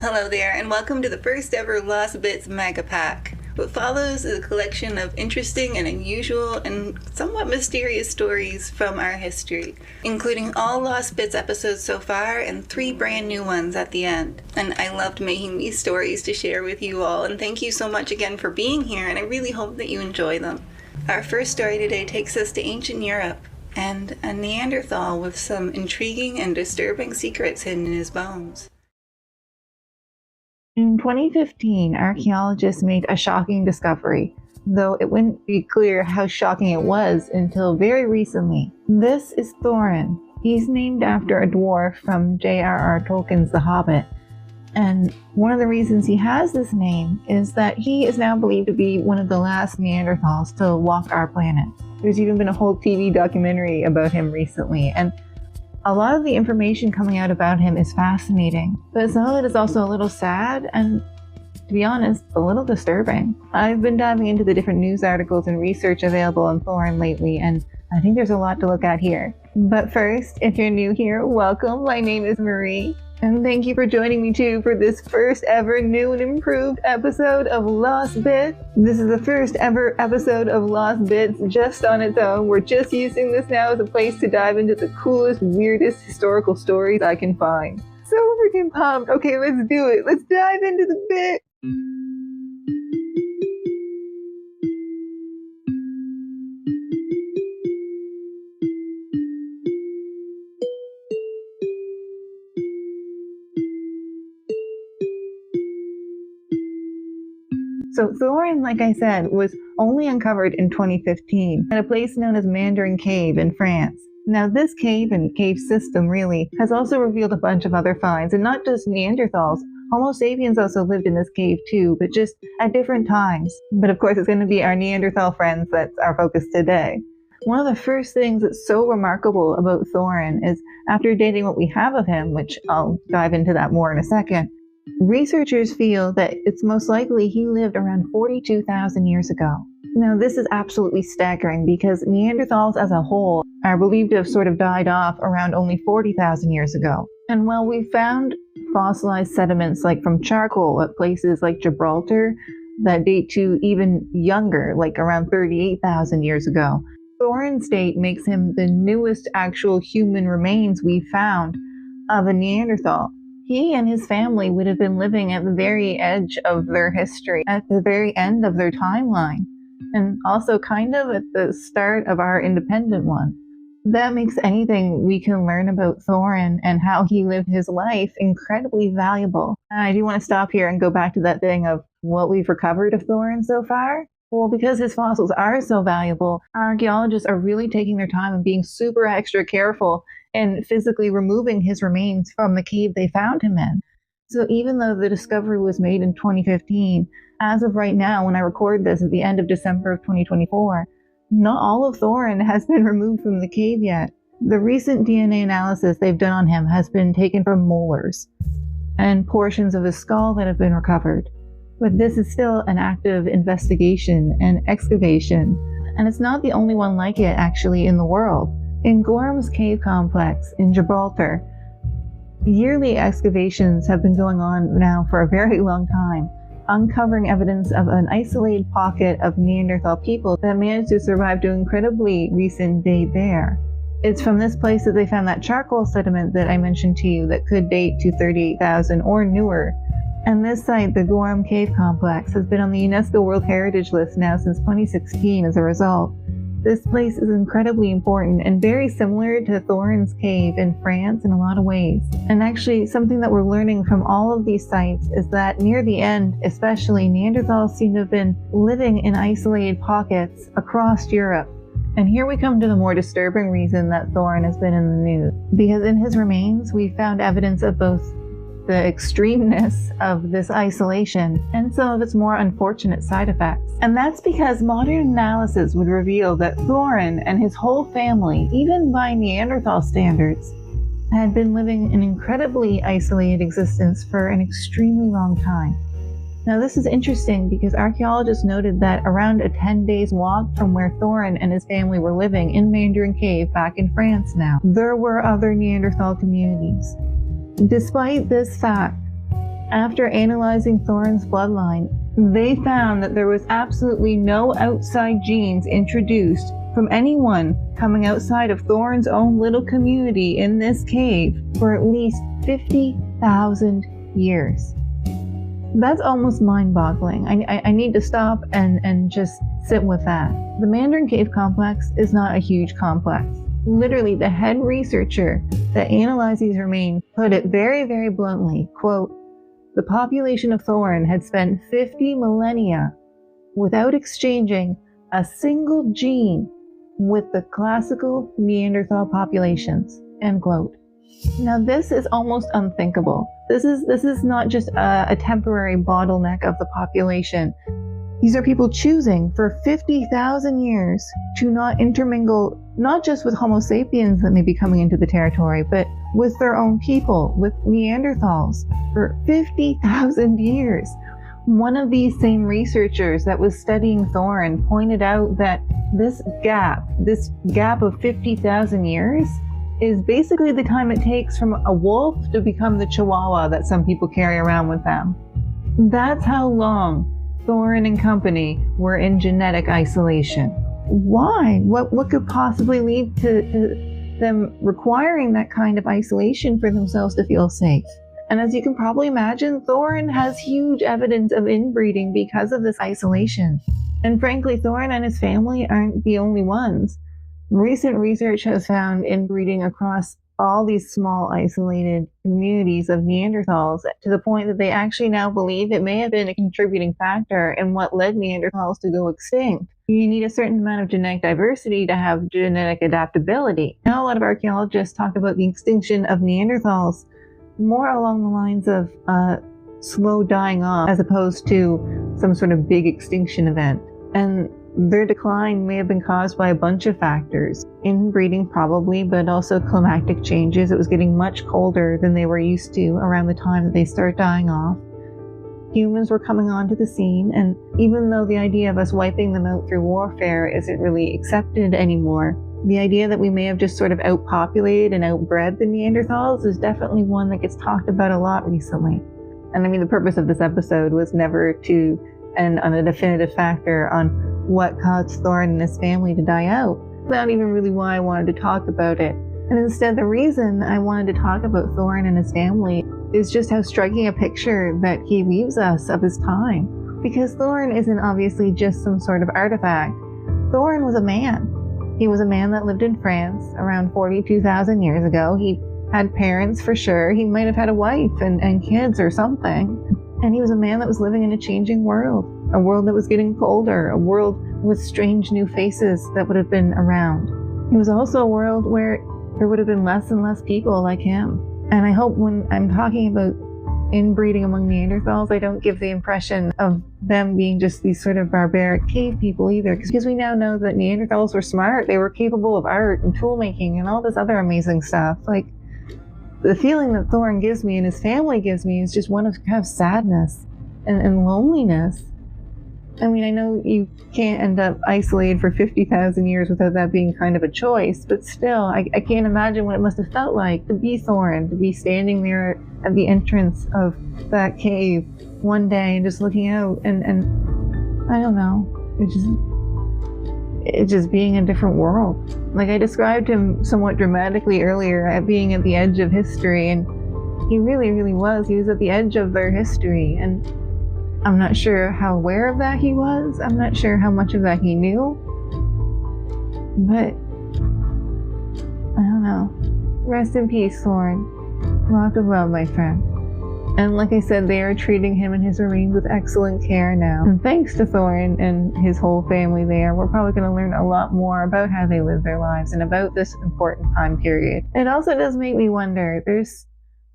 Hello there, and welcome to the first ever Lost Bits Mega-Pak. What follows is a collection of interesting and unusual and somewhat mysterious stories from our history, including all Lost Bits episodes so far and 3 brand new ones at the end. And I loved making these stories to share with you all, and thank you so much again for being here, and I really hope that you enjoy them. Our first story today takes us to ancient Europe and a Neanderthal with some intriguing and disturbing secrets hidden in his bones. In 2015, archaeologists made a shocking discovery, though it wouldn't be clear how shocking it was until very recently. This is Thorin. He's named after a dwarf from J.R.R. Tolkien's The Hobbit, and one of the reasons he has this name is that he is now believed to be one of the last Neanderthals to walk our planet. There's even been a whole TV documentary about him recently, and a lot of the information coming out about him is fascinating, but some of it is also a little sad and, to be honest, a little disturbing. I've been diving into the different news articles and research available on Thorin lately, and I think there's a lot to look at here. But first, if you're new here, welcome. My name is Marie, and thank you for joining me too for this first ever new and improved episode of Lost Bits. This is the first ever episode of Lost Bits just on its own. We're just using this now as a place to dive into the coolest, weirdest historical stories I can find. So freaking pumped. Okay, let's do it. Let's dive into the bit. So Thorin, like I said, was only uncovered in 2015 at a place known as Mandarin Cave in France. Now this cave and cave system really has also revealed a bunch of other finds, and not just Neanderthals. Homo sapiens also lived in this cave too, but just at different times. But of course it's going to be our Neanderthal friends that's our focus today. One of the first things that's so remarkable about Thorin is, after dating what we have of him, which I'll dive into that more in a second, researchers feel that it's most likely he lived around 42,000 years ago. Now, this is absolutely staggering because Neanderthals as a whole are believed to have sort of died off around only 40,000 years ago. And while we found fossilized sediments like from charcoal at places like Gibraltar that date to even younger, like around 38,000 years ago, Thorin's date makes him the newest actual human remains we found of a Neanderthal. He and his family would have been living at the very edge of their history, at the very end of their timeline, and also kind of at the start of our independent one. That makes anything we can learn about Thorin and how he lived his life incredibly valuable. And I do want to stop here and go back to that thing of what we've recovered of Thorin so far. Well, because his fossils are so valuable, archaeologists are really taking their time and being super extra careful and physically removing his remains from the cave they found him in. So even though the discovery was made in 2015, as of right now, when I record this at the end of December of 2024, not all of Thorin has been removed from the cave yet. The recent DNA analysis they've done on him has been taken from molars and portions of his skull that have been recovered. But this is still an active investigation and excavation, and it's not the only one like it actually in the world. In Gorham's Cave Complex in Gibraltar, yearly excavations have been going on now for a very long time, uncovering evidence of an isolated pocket of Neanderthal people that managed to survive to an incredibly recent date there. It's from this place that they found that charcoal sediment that I mentioned to you that could date to 38,000 or newer. And this site, the Gorham Cave Complex, has been on the UNESCO World Heritage List now since 2016 as a result. This place is incredibly important and very similar to Thorin's cave in France in a lot of ways. And actually, something that we're learning from all of these sites is that near the end, especially, Neanderthals seem to have been living in isolated pockets across Europe. And here we come to the more disturbing reason that Thorin has been in the news. Because in his remains, we found evidence of both the extremeness of this isolation and some of its more unfortunate side effects. And that's because modern analysis would reveal that Thorin and his whole family, even by Neanderthal standards, had been living an incredibly isolated existence for an extremely long time. Now this is interesting because archaeologists noted that around a 10 days walk from where Thorin and his family were living in Mandarin Cave back in France now, there were other Neanderthal communities. Despite this fact, After analyzing Thorin's bloodline, they found that there was absolutely no outside genes introduced from anyone coming outside of Thorin's own little community in this cave for at least 50,000 years. That's almost mind-boggling. I need to stop and just sit with that. The Mandarin Cave complex is not a huge complex. Literally, the head researcher that analyzed these remains put it very, very bluntly, quote, "The population of Thorin had spent 50 millennia without exchanging a single gene with the classical Neanderthal populations," end quote. Now, this is almost unthinkable. This is not just a temporary bottleneck of the population. These are people choosing for 50,000 years to not intermingle, not just with Homo sapiens that may be coming into the territory, but with their own people, with Neanderthals, for 50,000 years. One of these same researchers that was studying Thorin pointed out that this gap of 50,000 years is basically the time it takes from a wolf to become the chihuahua that some people carry around with them. That's how long Thorin and company were in genetic isolation. Why? What could possibly lead to them requiring that kind of isolation for themselves to feel safe? And as you can probably imagine, Thorin has huge evidence of inbreeding because of this isolation. And frankly, Thorin and his family aren't the only ones. Recent research has found inbreeding across all these small isolated communities of Neanderthals to the point that they actually now believe it may have been a contributing factor in what led Neanderthals to go extinct. You need a certain amount of genetic diversity to have genetic adaptability. Now a lot of archaeologists talk about the extinction of Neanderthals more along the lines of slow dying off as opposed to some sort of big extinction event. And their decline may have been caused by a bunch of factors. Inbreeding probably, but also climatic changes. It was getting much colder than they were used to around the time that they start dying off. Humans were coming onto the scene, and even though the idea of us wiping them out through warfare isn't really accepted anymore, the idea that we may have just sort of outpopulated and outbred the Neanderthals is definitely one that gets talked about a lot recently. And I mean, the purpose of this episode was never to end on a definitive factor on what caused Thorin and his family to die out. Not even really why I wanted to talk about it. And instead, the reason I wanted to talk about Thorin and his family is just how striking a picture that he leaves us of his time. Because Thorin isn't obviously just some sort of artifact. Thorin was a man. He was a man that lived in France around 42,000 years ago. He had parents for sure. He might have had a wife and kids or something. And he was a man that was living in a changing world. A world that was getting colder, a world with strange new faces that would have been around. It was also a world where there would have been less and less people like him. And I hope when I'm talking about inbreeding among Neanderthals, I don't give the impression of them being just these sort of barbaric cave people either. Because we now know that Neanderthals were smart, they were capable of art and tool making and all this other amazing stuff. Like, the feeling that Thorin gives me and his family gives me is just one of kind of sadness and loneliness. I mean, I know you can't end up isolated for 50,000 years without that being kind of a choice, but still, I can't imagine what it must have felt like to be Thorin, to be standing there at the entrance of that cave one day and just looking out and I don't know, it's just being a different world. Like, I described him somewhat dramatically earlier at being at the edge of history, and he really, really was. He was at the edge of their history, and I'm not sure how aware of that he was. I'm not sure how much of that he knew. But I don't know. Rest in peace, Thorin. Lots of love, my friend. And like I said, they are treating him and his remains with excellent care now. And thanks to Thorin and his whole family there, we're probably going to learn a lot more about how they lived their lives and about this important time period. It also does make me wonder, there's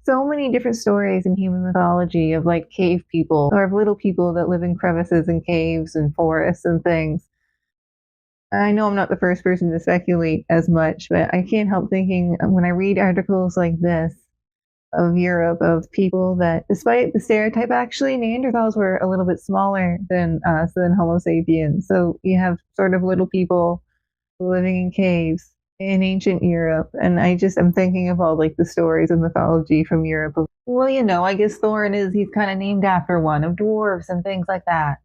so many different stories in human mythology of like cave people or of little people that live in crevices and caves and forests and things. I know I'm not the first person to speculate as much, but I can't help thinking when I read articles like this of Europe, of people that, despite the stereotype, actually Neanderthals were a little bit smaller than us, than Homo sapiens. So you have sort of little people living in caves. in ancient Europe. And I'm thinking of all like the stories of mythology from Europe. Well, I guess he's kind of named after one of dwarves and things like that.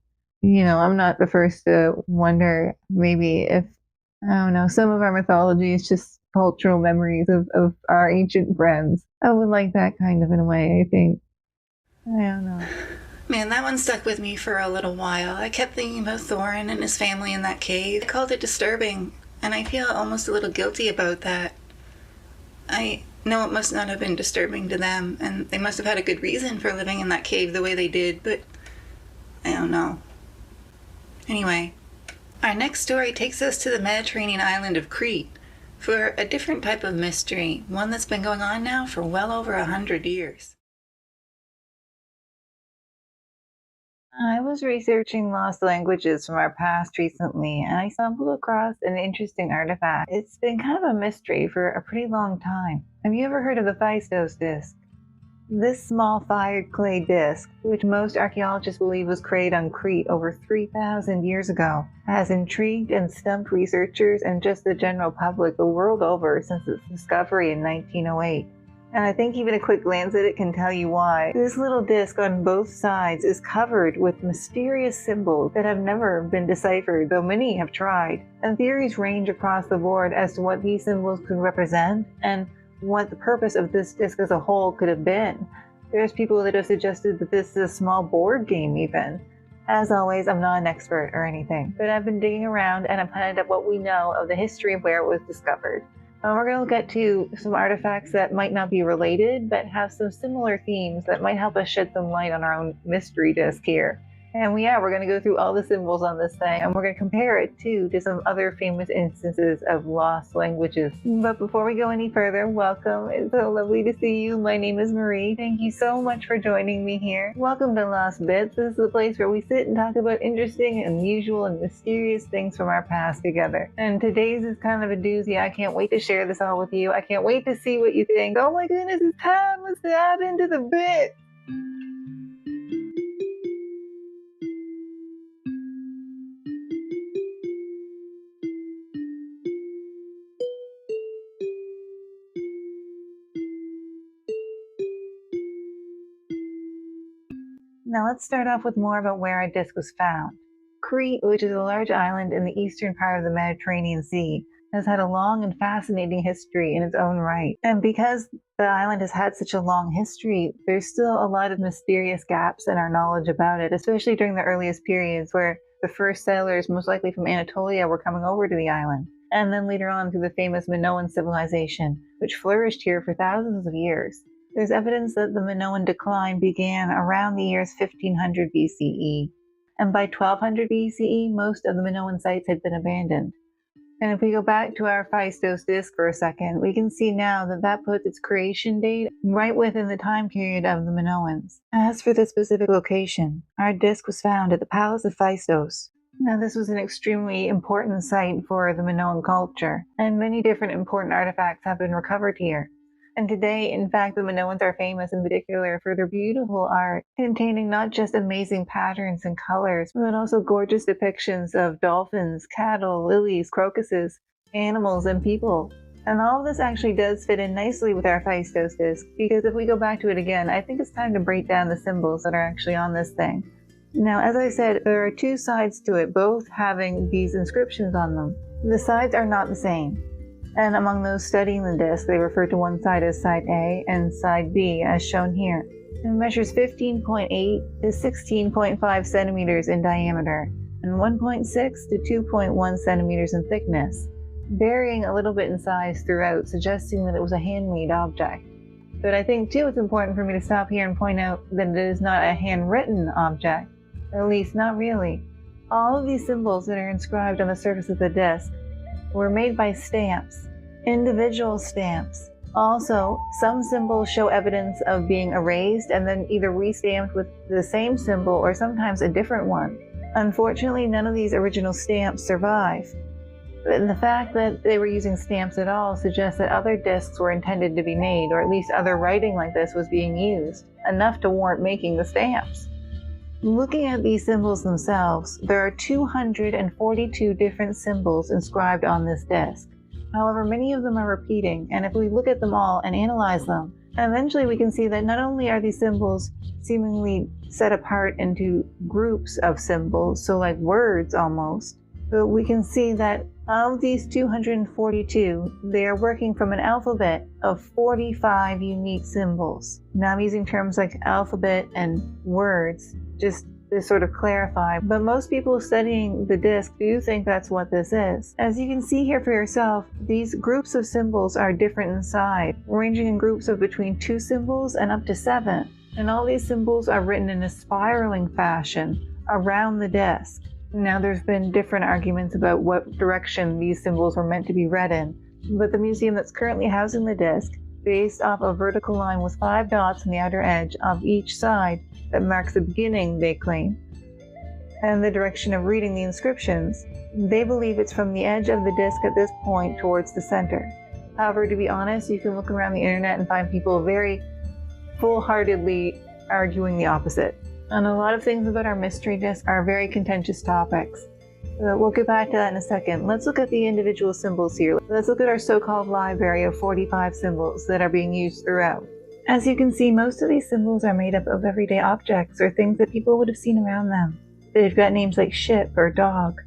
I'm not the first to wonder maybe if, I don't know, some of our mythology is just cultural memories of our ancient friends. I would like that kind of in a way, I think. I don't know. Man, that one stuck with me for a little while. I kept thinking about Thorin and his family in that cave. I called it disturbing, and I feel almost a little guilty about that. I know it must not have been disturbing to them, and they must have had a good reason for living in that cave the way they did, but I don't know. Anyway, our next story takes us to the Mediterranean island of Crete for a different type of mystery, one that's been going on now for well over 100 years. I was researching lost languages from our past recently, and I stumbled across an interesting artifact. It's been kind of a mystery for a pretty long time. Have you ever heard of the Phaistos Disc? This small fired clay disc, which most archaeologists believe was created on Crete over 3,000 years ago, has intrigued and stumped researchers and just the general public the world over since its discovery in 1908. And I think even a quick glance at it can tell you why. This little disc on both sides is covered with mysterious symbols that have never been deciphered, though many have tried. And theories range across the board as to what these symbols could represent and what the purpose of this disc as a whole could have been. There's people that have suggested that this is a small board game even. As always, I'm not an expert or anything, but I've been digging around and I've hunted up what we know of the history of where it was discovered. We're going to get to some artifacts that might not be related, but have some similar themes that might help us shed some light on our own mystery disc here. And we're going to go through all the symbols on this thing, and we're going to compare it to some other famous instances of lost languages. But before we go any further, welcome. It's so lovely to see you. My name is Marie. Thank you so much for joining me here. Welcome to Lost Bits. This is the place where we sit and talk about interesting, unusual, and mysterious things from our past together. And today's is kind of a doozy. I can't wait to share this all with you. I can't wait to see what you think. Oh my goodness, it's time. Let's dive into the bit. Now let's start off with more about where our disc was found. Crete, which is a large island in the eastern part of the Mediterranean Sea, has had a long and fascinating history in its own right. And because the island has had such a long history, there's still a lot of mysterious gaps in our knowledge about it, especially during the earliest periods where the first settlers, most likely from Anatolia, were coming over to the island. And then later on through the famous Minoan civilization, which flourished here for thousands of years. There's evidence that the Minoan decline began around the years 1500 BCE, and by 1200 BCE, most of the Minoan sites had been abandoned. And if we go back to our Phaistos Disc for a second, we can see now that puts its creation date right within the time period of the Minoans. As for this specific location, our disc was found at the Palace of Phaistos. Now, this was an extremely important site for the Minoan culture, and many different important artifacts have been recovered here. And today, in fact, the Minoans are famous in particular for their beautiful art, containing not just amazing patterns and colors, but also gorgeous depictions of dolphins, cattle, lilies, crocuses, animals, and people. And all of this actually does fit in nicely with our Phaistos disc, because if we go back to it again, I think it's time to break down the symbols that are actually on this thing. Now, as I said, there are two sides to it, both having these inscriptions on them. The sides are not the same. And among those studying the disc, they refer to one side as side A and side B, as shown here. It measures 15.8 to 16.5 centimeters in diameter and 1.6 to 2.1 centimeters in thickness, varying a little bit in size throughout, suggesting that it was a handmade object. But I think, too, it's important for me to stop here and point out that it is not a handwritten object, at least not really. All of these symbols that are inscribed on the surface of the disc were made by stamps, individual stamps. Also, some symbols show evidence of being erased and then either restamped with the same symbol or sometimes a different one. Unfortunately, none of these original stamps survive. But the fact that they were using stamps at all suggests that other discs were intended to be made, or at least other writing like this was being used, enough to warrant making the stamps. Looking at these symbols themselves, there are 242 different symbols inscribed on this disc. However, many of them are repeating, and if we look at them all and analyze them, eventually we can see that not only are these symbols seemingly set apart into groups of symbols, so like words almost, but we can see that of these 242, they are working from an alphabet of 45 unique symbols. Now I'm using terms like alphabet and words just to sort of clarify, but most people studying the disc do think that's what this is. As you can see here for yourself, these groups of symbols are different in size, ranging in groups of between 2 symbols and up to 7. And all these symbols are written in a spiraling fashion around the disc. Now there's been different arguments about what direction these symbols were meant to be read in, but the museum that's currently housing the disc, based off a vertical line with 5 dots on the outer edge of each side that marks the beginning, they claim, and the direction of reading the inscriptions, they believe it's from the edge of the disc at this point towards the center. However, to be honest, you can look around the internet and find people very full-heartedly arguing the opposite. And a lot of things about our mystery disc are very contentious topics. We'll get back to that in a second. Let's look at the individual symbols here. Let's look at our so-called library of 45 symbols that are being used throughout. As you can see, most of these symbols are made up of everyday objects or things that people would have seen around them. They've got names like ship or dog.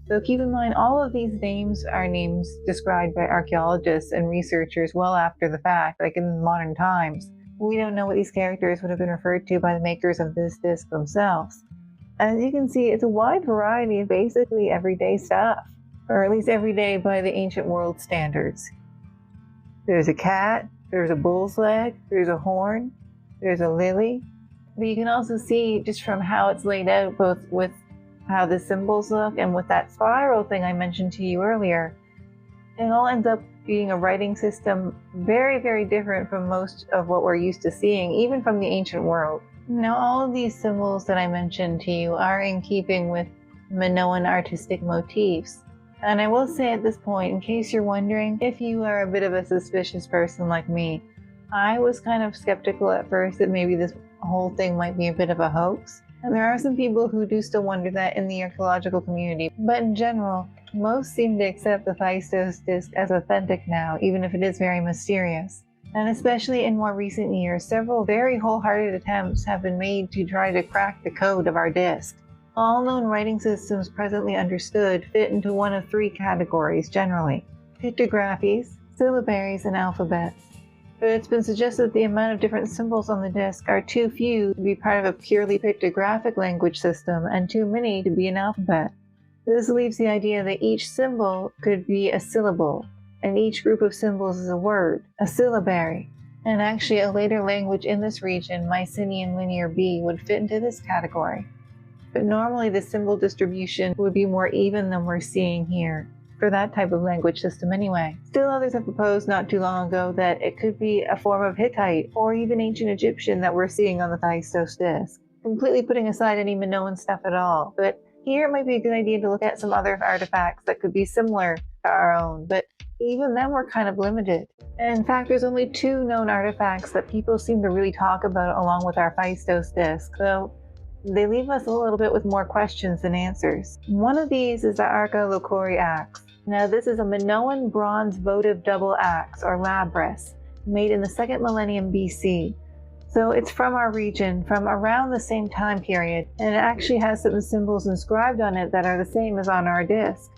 So keep in mind, all of these names are names described by archaeologists and researchers well after the fact, like in modern times. We don't know what these characters would have been referred to by the makers of this disc themselves. As you can see, it's a wide variety of basically everyday stuff, or at least everyday by the ancient world standards. There's a cat, there's a bull's leg, there's a horn, there's a lily. But you can also see just from how it's laid out, both with how the symbols look and with that spiral thing I mentioned to you earlier, it all ends up being a writing system very, very different from most of what we're used to seeing, even from the ancient world. Now, all of these symbols that I mentioned to you are in keeping with Minoan artistic motifs. And I will say at this point, in case you're wondering, if you are a bit of a suspicious person like me, I was kind of skeptical at first that maybe this whole thing might be a bit of a hoax. And there are some people who do still wonder that in the archaeological community. But in general, most seem to accept the Phaistos Disc as authentic now, even if it is very mysterious. And especially in more recent years, several very wholehearted attempts have been made to try to crack the code of our disc. All known writing systems presently understood fit into one of 3 categories generally: pictographies, syllabaries, and alphabets. But it's been suggested that the amount of different symbols on the disc are too few to be part of a purely pictographic language system and too many to be an alphabet. This leaves the idea that each symbol could be a syllable, and each group of symbols is a word, a syllabary. And actually, a later language in this region, Mycenaean Linear B, would fit into this category. But normally the symbol distribution would be more even than we're seeing here, for that type of language system anyway. Still, others have proposed not too long ago that it could be a form of Hittite or even ancient Egyptian that we're seeing on the Phaistos Disc, completely putting aside any Minoan stuff at all. But here it might be a good idea to look at some other artifacts that could be similar to our own, but even then we're kind of limited. In fact, there's only 2 known artifacts that people seem to really talk about along with our Phaistos Disc, so they leave us a little bit with more questions than answers. One of these is the Arca Locori axe. Now, this is a Minoan bronze votive double axe, or labrys, made in the 2nd millennium BC. So it's from our region, from around the same time period, and it actually has some symbols inscribed on it that are the same as on our disc.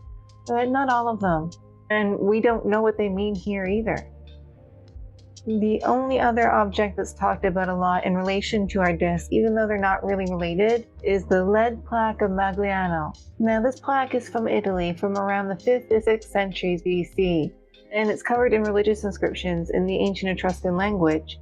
But not all of them, and we don't know what they mean here either. The only other object that's talked about a lot in relation to our disc, even though they're not really related, is the lead plaque of Magliano. Now, this plaque is from Italy from around the 5th to 6th centuries BC, and it's covered in religious inscriptions in the ancient Etruscan language.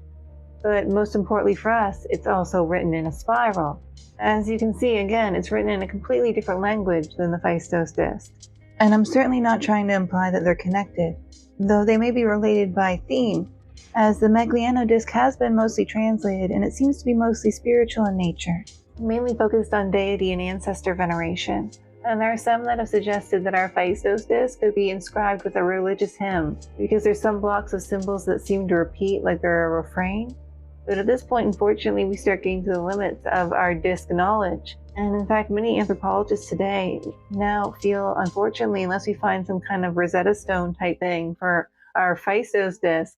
But most importantly for us, it's also written in a spiral. As you can see, again, it's written in a completely different language than the Phaistos Disc. And I'm certainly not trying to imply that they're connected, though they may be related by theme, as the Magliano disc has been mostly translated, and it seems to be mostly spiritual in nature, mainly focused on deity and ancestor veneration. And there are some that have suggested that our Phaistos disc could be inscribed with a religious hymn, because there's some blocks of symbols that seem to repeat like they're a refrain. But at this point, unfortunately, we start getting to the limits of our disc knowledge. And in fact, many anthropologists today now feel, unfortunately, unless we find some kind of Rosetta Stone type thing for our Phaistos Disc,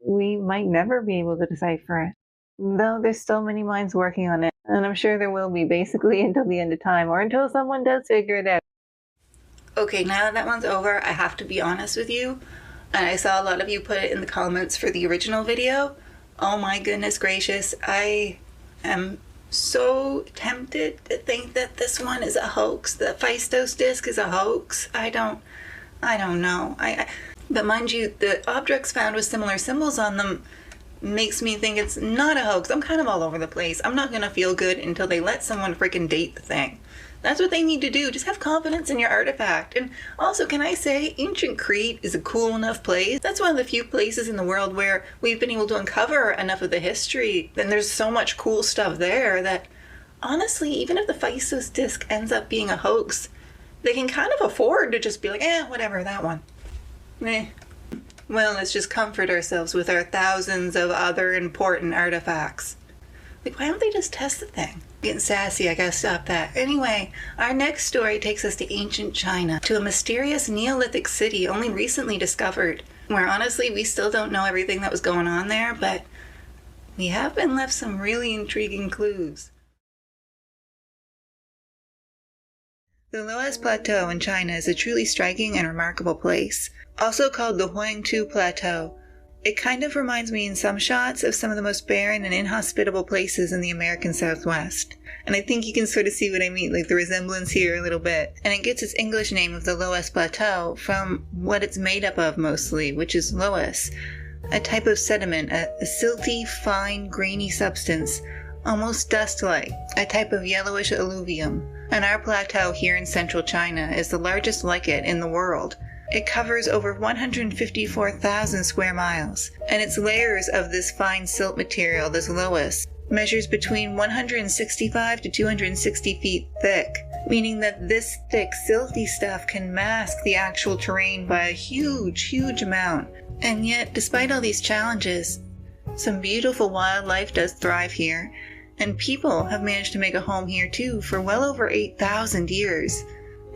we might never be able to decipher it. Though there's still many minds working on it, and I'm sure there will be basically until the end of time, or until someone does figure it out. Okay, now that one's over, I have to be honest with you, and I saw a lot of you put it in the comments for the original video. Oh my goodness gracious, I am so tempted to think that this one is a hoax. The Phaistos Disc is a hoax. I don't know. But mind you, the objects found with similar symbols on them makes me think it's not a hoax. I'm kind of all over the place. I'm not gonna feel good until they let someone freaking date the thing. That's what they need to do. Just have confidence in your artifact. And also, can I say, ancient Crete is a cool enough place. That's one of the few places in the world where we've been able to uncover enough of the history. And there's so much cool stuff there that, honestly, even if the Phaistos Disc ends up being a hoax, they can kind of afford to just be like, whatever, that one. Well, let's just comfort ourselves with our thousands of other important artifacts. Like, why don't they just test the thing? Getting sassy, I gotta stop that. Anyway, our next story takes us to ancient China, to a mysterious Neolithic city only recently discovered, where honestly we still don't know everything that was going on there, but we have been left some really intriguing clues. The Loess Plateau in China is a truly striking and remarkable place, also called the Huangtu Plateau. It kind of reminds me in some shots of some of the most barren and inhospitable places in the American Southwest. And I think you can sort of see what I mean, like the resemblance here a little bit. And it gets its English name of the Loess Plateau from what it's made up of mostly, which is loess, a type of sediment, a silty, fine, grainy substance, almost dust-like, a type of yellowish alluvium. And our plateau here in central China is the largest like it in the world. It covers over 154,000 square miles, and its layers of this fine silt material, this loess, measures between 165 to 260 feet thick, meaning that this thick, silty stuff can mask the actual terrain by a huge, huge amount. And yet, despite all these challenges, some beautiful wildlife does thrive here, and people have managed to make a home here too for well over 8,000 years.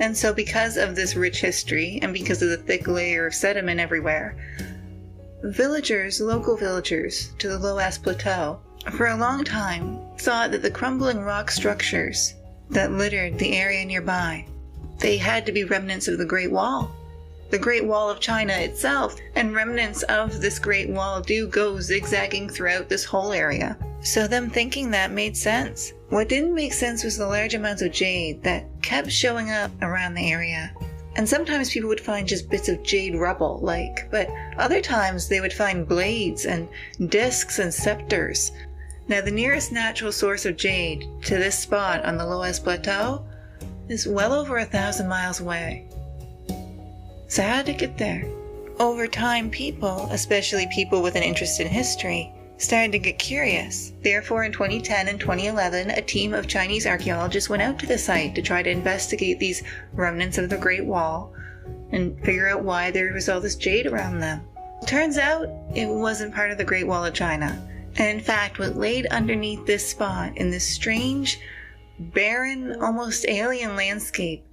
And so because of this rich history, and because of the thick layer of sediment everywhere, local villagers to the Loess Plateau, for a long time thought that the crumbling rock structures that littered the area nearby, they had to be remnants of the Great Wall. The Great Wall of China itself, and remnants of this Great Wall do go zigzagging throughout this whole area. So them thinking that made sense. What didn't make sense was the large amounts of jade that kept showing up around the area. And sometimes people would find just bits of jade rubble, but other times they would find blades and discs and scepters. Now the nearest natural source of jade to this spot on the Loess Plateau is well over 1,000 miles away. So how did it get there? Over time, people, especially people with an interest in history, started to get curious. Therefore, in 2010 and 2011, a team of Chinese archaeologists went out to the site to try to investigate these remnants of the Great Wall and figure out why there was all this jade around them. Turns out, it wasn't part of the Great Wall of China. And in fact, what laid underneath this spot in this strange, barren, almost alien landscape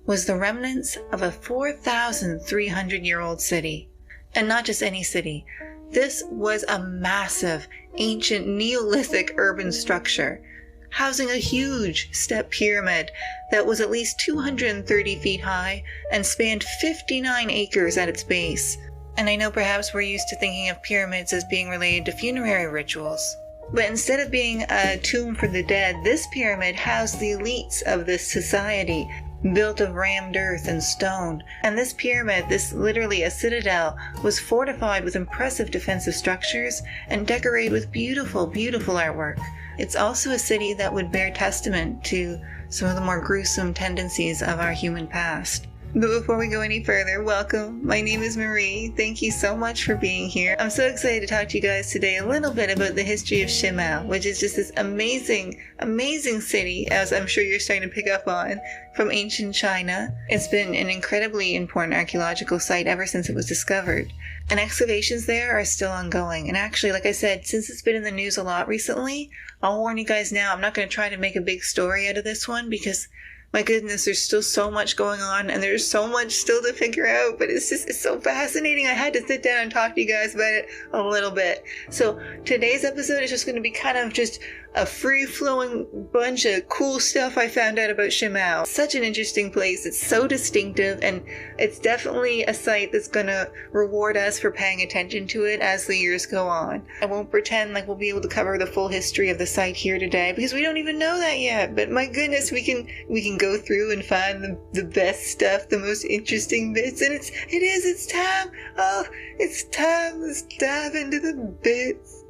was the remnants of a 4,300-year-old city. And not just any city. This was a massive, ancient Neolithic urban structure, housing a huge step pyramid that was at least 230 feet high and spanned 59 acres at its base. And I know perhaps we're used to thinking of pyramids as being related to funerary rituals. But instead of being a tomb for the dead, this pyramid housed the elites of this society, built of rammed earth and stone. And this pyramid, this literally a citadel, was fortified with impressive defensive structures and decorated with beautiful, beautiful artwork. It's also a city that would bear testament to some of the more gruesome tendencies of our human past. But before we go any further, welcome. My name is Marie. Thank you so much for being here. I'm so excited to talk to you guys today a little bit about the history of Shimao, which is just this amazing, amazing city, as I'm sure you're starting to pick up on, from ancient China. It's been an incredibly important archaeological site ever since it was discovered. And excavations there are still ongoing. And actually, like I said, since it's been in the news a lot recently, I'll warn you guys now, I'm not going to try to make a big story out of this one because my goodness, there's still so much going on and there's so much still to figure out, but it's so fascinating. I had to sit down and talk to you guys about it a little bit. So today's episode is just going to be kind of just a free-flowing bunch of cool stuff I found out about Shimao. Such an interesting place. It's so distinctive, and it's definitely a site that's going to reward us for paying attention to it as the years go on. I won't pretend like we'll be able to cover the full history of the site here today because we don't even know that yet, but my goodness, we can go through and find the best stuff, the most interesting bits, and it's time. Oh, it's time. Let's dive into the bits.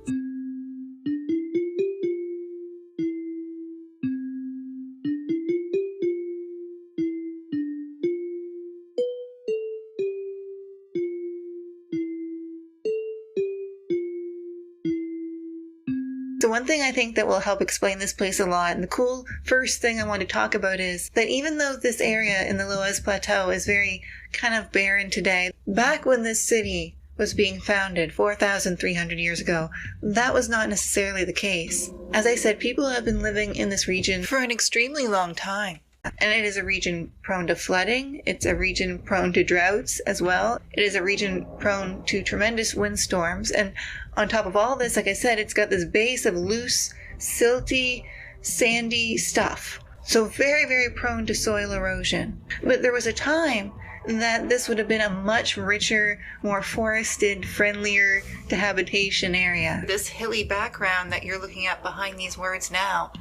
So one thing I think that will help explain this place a lot, and the cool first thing I want to talk about is that even though this area in the Loess Plateau is very kind of barren today, back when this city was being founded 4,300 years ago, that was not necessarily the case. As I said, people have been living in this region for an extremely long time. And it is a region prone to flooding. It's a region prone to droughts as well. It is a region prone to tremendous windstorms. And on top of all this, like I said, it's got this base of loose, silty, sandy stuff. So very, very prone to soil erosion. But there was a time that this would have been a much richer, more forested, friendlier to habitation area. This hilly background that you're looking at behind these words now,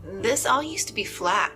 this all used to be flat.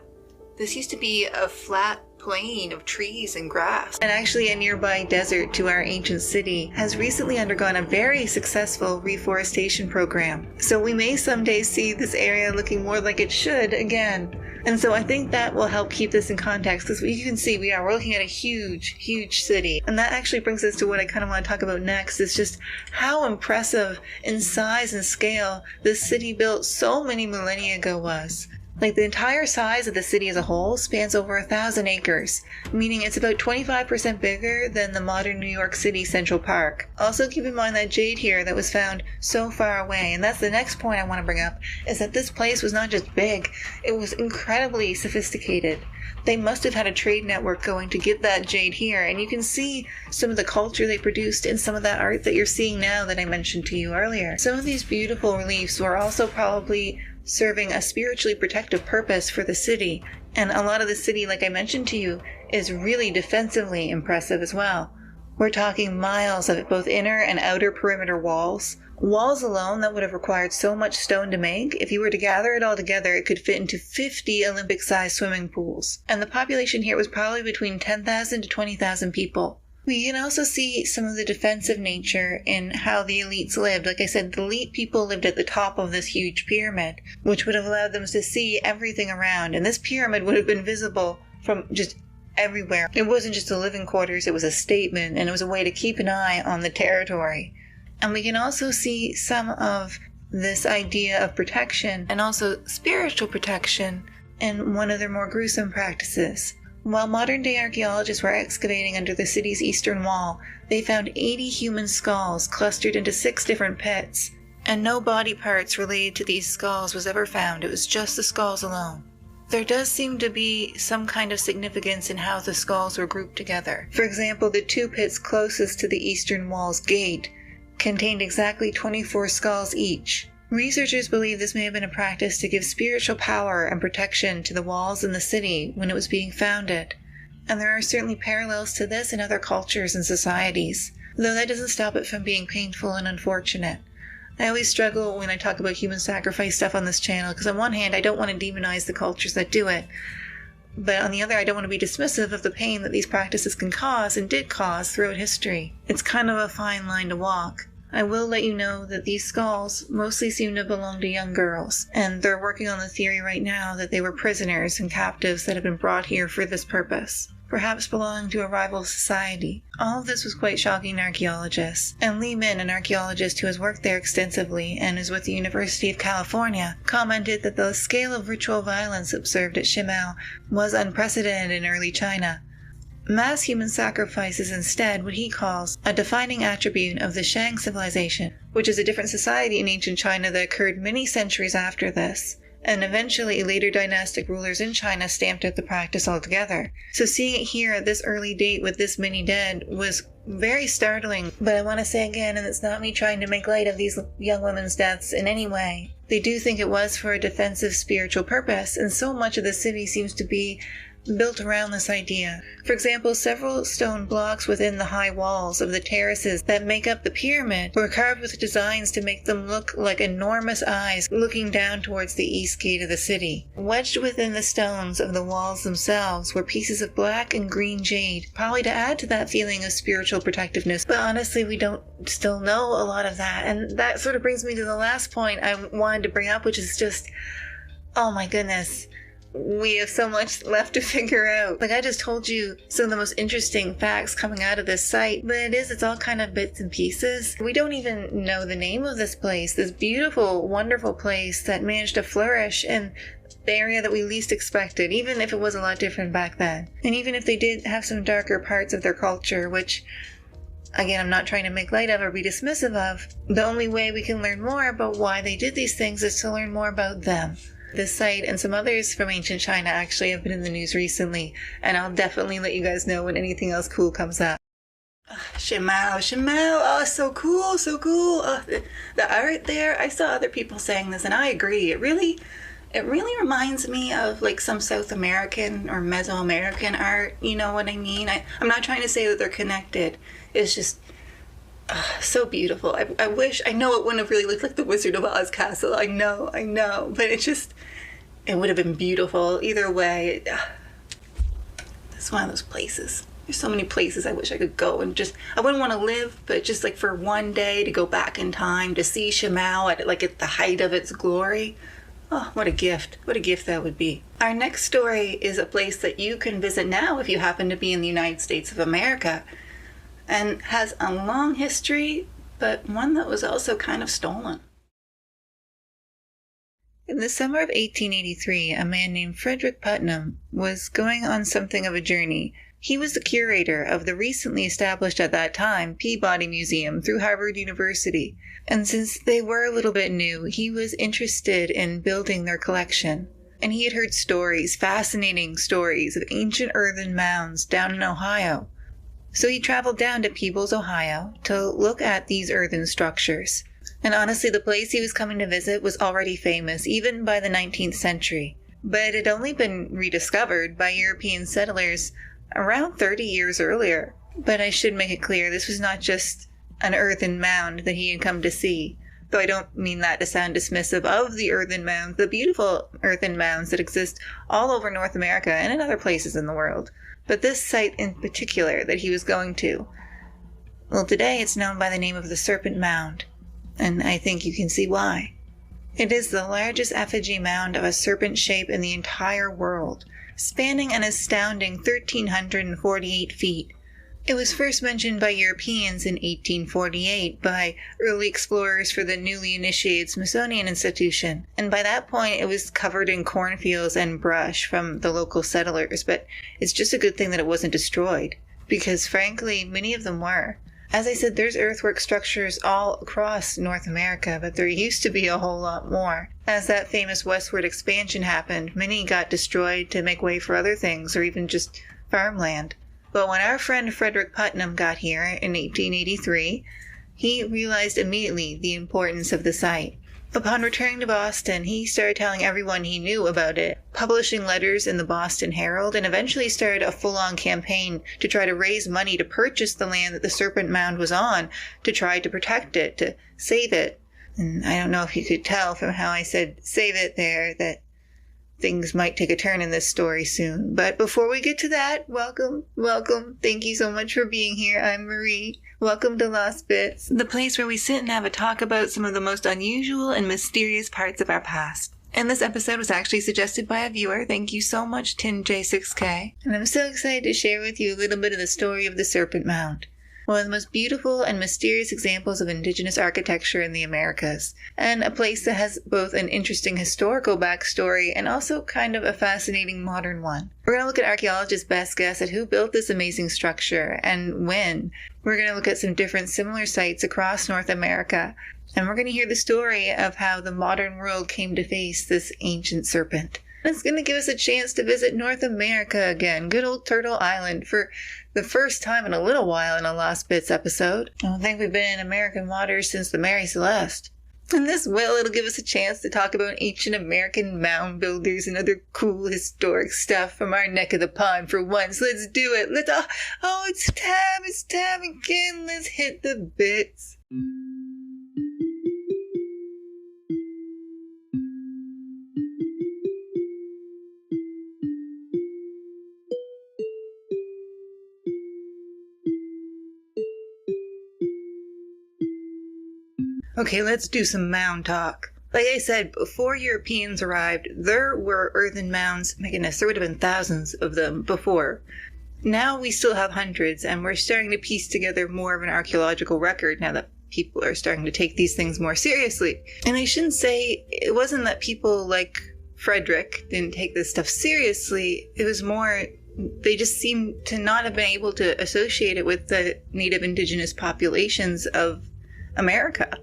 This used to be a flat plain of trees and grass. And actually a nearby desert to our ancient city has recently undergone a very successful reforestation program. So we may someday see this area looking more like it should again. And so I think that will help keep this in context, because you can see we're looking at a huge, huge city. And that actually brings us to what I kind of want to talk about next, is just how impressive in size and scale this city built so many millennia ago was. Like, the entire size of the city as a whole spans over 1,000 acres, meaning it's about 25% bigger than the modern New York City Central Park. Also keep in mind that jade here that was found so far away, and that's the next point I want to bring up, is that this place was not just big, it was incredibly sophisticated. They must have had a trade network going to get that jade here, and you can see some of the culture they produced in some of that art that you're seeing now that I mentioned to you earlier. Some of these beautiful reliefs were also probably serving a spiritually protective purpose for the city, and a lot of the city, like I mentioned to you, is really defensively impressive as well. We're talking miles of both inner and outer perimeter walls. Walls alone that would have required so much stone to make, if you were to gather it all together, it could fit into 50 Olympic-sized swimming pools. And the population here was probably between 10,000 to 20,000 people. We can also see some of the defensive nature in how the elites lived. Like I said, the elite people lived at the top of this huge pyramid, which would have allowed them to see everything around. And this pyramid would have been visible from just everywhere. It wasn't just a living quarters, it was a statement, and it was a way to keep an eye on the territory. And we can also see some of this idea of protection and also spiritual protection in one of their more gruesome practices. While modern-day archaeologists were excavating under the city's eastern wall, they found 80 human skulls clustered into 6 different pits, and no body parts related to these skulls was ever found. It was just the skulls alone. There does seem to be some kind of significance in how the skulls were grouped together. For example, the 2 pits closest to the eastern wall's gate contained exactly 24 skulls each. Researchers believe this may have been a practice to give spiritual power and protection to the walls in the city when it was being founded. And there are certainly parallels to this in other cultures and societies, though that doesn't stop it from being painful and unfortunate. I always struggle when I talk about human sacrifice stuff on this channel, because on one hand I don't want to demonize the cultures that do it, but on the other I don't want to be dismissive of the pain that these practices can cause and did cause throughout history. It's kind of a fine line to walk. I will let you know that these skulls mostly seem to belong to young girls, and they're working on the theory right now that they were prisoners and captives that have been brought here for this purpose. perhaps belonging to a rival society. All of this was quite shocking to archaeologists, and Lee Min, an archaeologist who has worked there extensively and is with the University of California, commented that the scale of ritual violence observed at Shimao was unprecedented in early China. Mass human sacrifice is instead what he calls a defining attribute of the Shang civilization, which is a different society in ancient China that occurred many centuries after this, and eventually later dynastic rulers in China stamped out the practice altogether. So seeing it here at this early date with this many dead was very startling, but I want to say again, and it's not me trying to make light of these young women's deaths in any way, they do think it was for a defensive spiritual purpose, and so much of the city seems to be built around this idea. For example, several stone blocks within the high walls of the terraces that make up the pyramid were carved with designs to make them look like enormous eyes looking down towards the east gate of the city. Wedged within the stones of the walls themselves were pieces of black and green jade, probably to add to that feeling of spiritual protectiveness, but honestly we don't still know a lot of that. And that sort of brings me to the last point I wanted to bring up, which is just, oh my goodness, we have so much left to figure out. Like, I just told you some of the most interesting facts coming out of this site, but it's all kind of bits and pieces. We don't even know the name of this place, this beautiful, wonderful place that managed to flourish in the area that we least expected, even if it was a lot different back then. And even if they did have some darker parts of their culture, which, again, I'm not trying to make light of or be dismissive of, the only way we can learn more about why they did these things is to learn more about them. This site and some others from ancient China actually have been in the news recently, and I'll definitely let you guys know when anything else cool comes up. Shimao, oh, so cool, so cool. The art there, I saw other people saying this, and I agree. It really reminds me of like some South American or Mesoamerican art, you know what I mean? I'm not trying to say that they're connected. It's just so beautiful. I know it wouldn't have really looked like the Wizard of Oz castle. I know, but it would have been beautiful either way. It's one of those places. There's so many places I wish I could go and I wouldn't want to live, but just like for one day to go back in time to see Shimao at the height of its glory. Oh, what a gift. What a gift that would be. Our next story is a place that you can visit now if you happen to be in the United States of America, and has a long history, but one that was also kind of stolen. In the summer of 1883, a man named Frederick Putnam was going on something of a journey. He was the curator of the recently established at that time Peabody Museum through Harvard University, and since they were a little bit new, he was interested in building their collection. And he had heard stories, fascinating stories, of ancient earthen mounds down in Ohio. So he traveled down to Peebles, Ohio, to look at these earthen structures. And honestly, the place he was coming to visit was already famous, even by the 19th century. But it had only been rediscovered by European settlers around 30 years earlier. But I should make it clear, this was not just an earthen mound that he had come to see. Though I don't mean that to sound dismissive of the earthen mounds, the beautiful earthen mounds that exist all over North America and in other places in the world. But this site in particular that he was going to, well, today it's known by the name of the Serpent Mound, and I think you can see why. It is the largest effigy mound of a serpent shape in the entire world, spanning an astounding 1,348 feet. It was first mentioned by Europeans in 1848 by early explorers for the newly initiated Smithsonian Institution, and by that point it was covered in cornfields and brush from the local settlers, but it's just a good thing that it wasn't destroyed, because frankly, many of them were. As I said, there's earthwork structures all across North America, but there used to be a whole lot more. As that famous westward expansion happened, many got destroyed to make way for other things, or even just farmland. But when our friend Frederick Putnam got here in 1883, he realized immediately the importance of the site. Upon returning to Boston, he started telling everyone he knew about it, publishing letters in the Boston Herald, and eventually started a full-on campaign to try to raise money to purchase the land that the Serpent Mound was on, to try to protect it, to save it. And I don't know if you could tell from how I said save it there that things might take a turn in this story soon. But before we get to that, welcome. Thank you so much for being here. I'm Marie. Welcome to Lost Bits, the place where we sit and have a talk about some of the most unusual and mysterious parts of our past. And this episode was actually suggested by a viewer. Thank you so much, TinJ6K. And I'm so excited to share with you a little bit of the story of the Serpent Mound. One of the most beautiful and mysterious examples of indigenous architecture in the Americas, and a place that has both an interesting historical backstory and also kind of a fascinating modern one. We're going to look at archaeologists' best guess at who built this amazing structure and when. We're going to look at some different similar sites across North America, and we're going to hear the story of how the modern world came to face this ancient serpent. It's going to give us a chance to visit North America again, good old Turtle Island, for the first time in a little while in a Lost Bits episode. I don't think we've been in American waters since the Mary Celeste. And this it'll give us a chance to talk about ancient American mound builders and other cool historic stuff from our neck of the pond for once. Let's do it. It's time again. Let's hit the bits. Okay, let's do some mound talk. Like I said, before Europeans arrived, there were earthen mounds. My goodness, there would have been thousands of them before. Now we still have hundreds, and we're starting to piece together more of an archaeological record now that people are starting to take these things more seriously. And I shouldn't say it wasn't that people like Frederick didn't take this stuff seriously. It was more they just seem to not have been able to associate it with the native indigenous populations of America.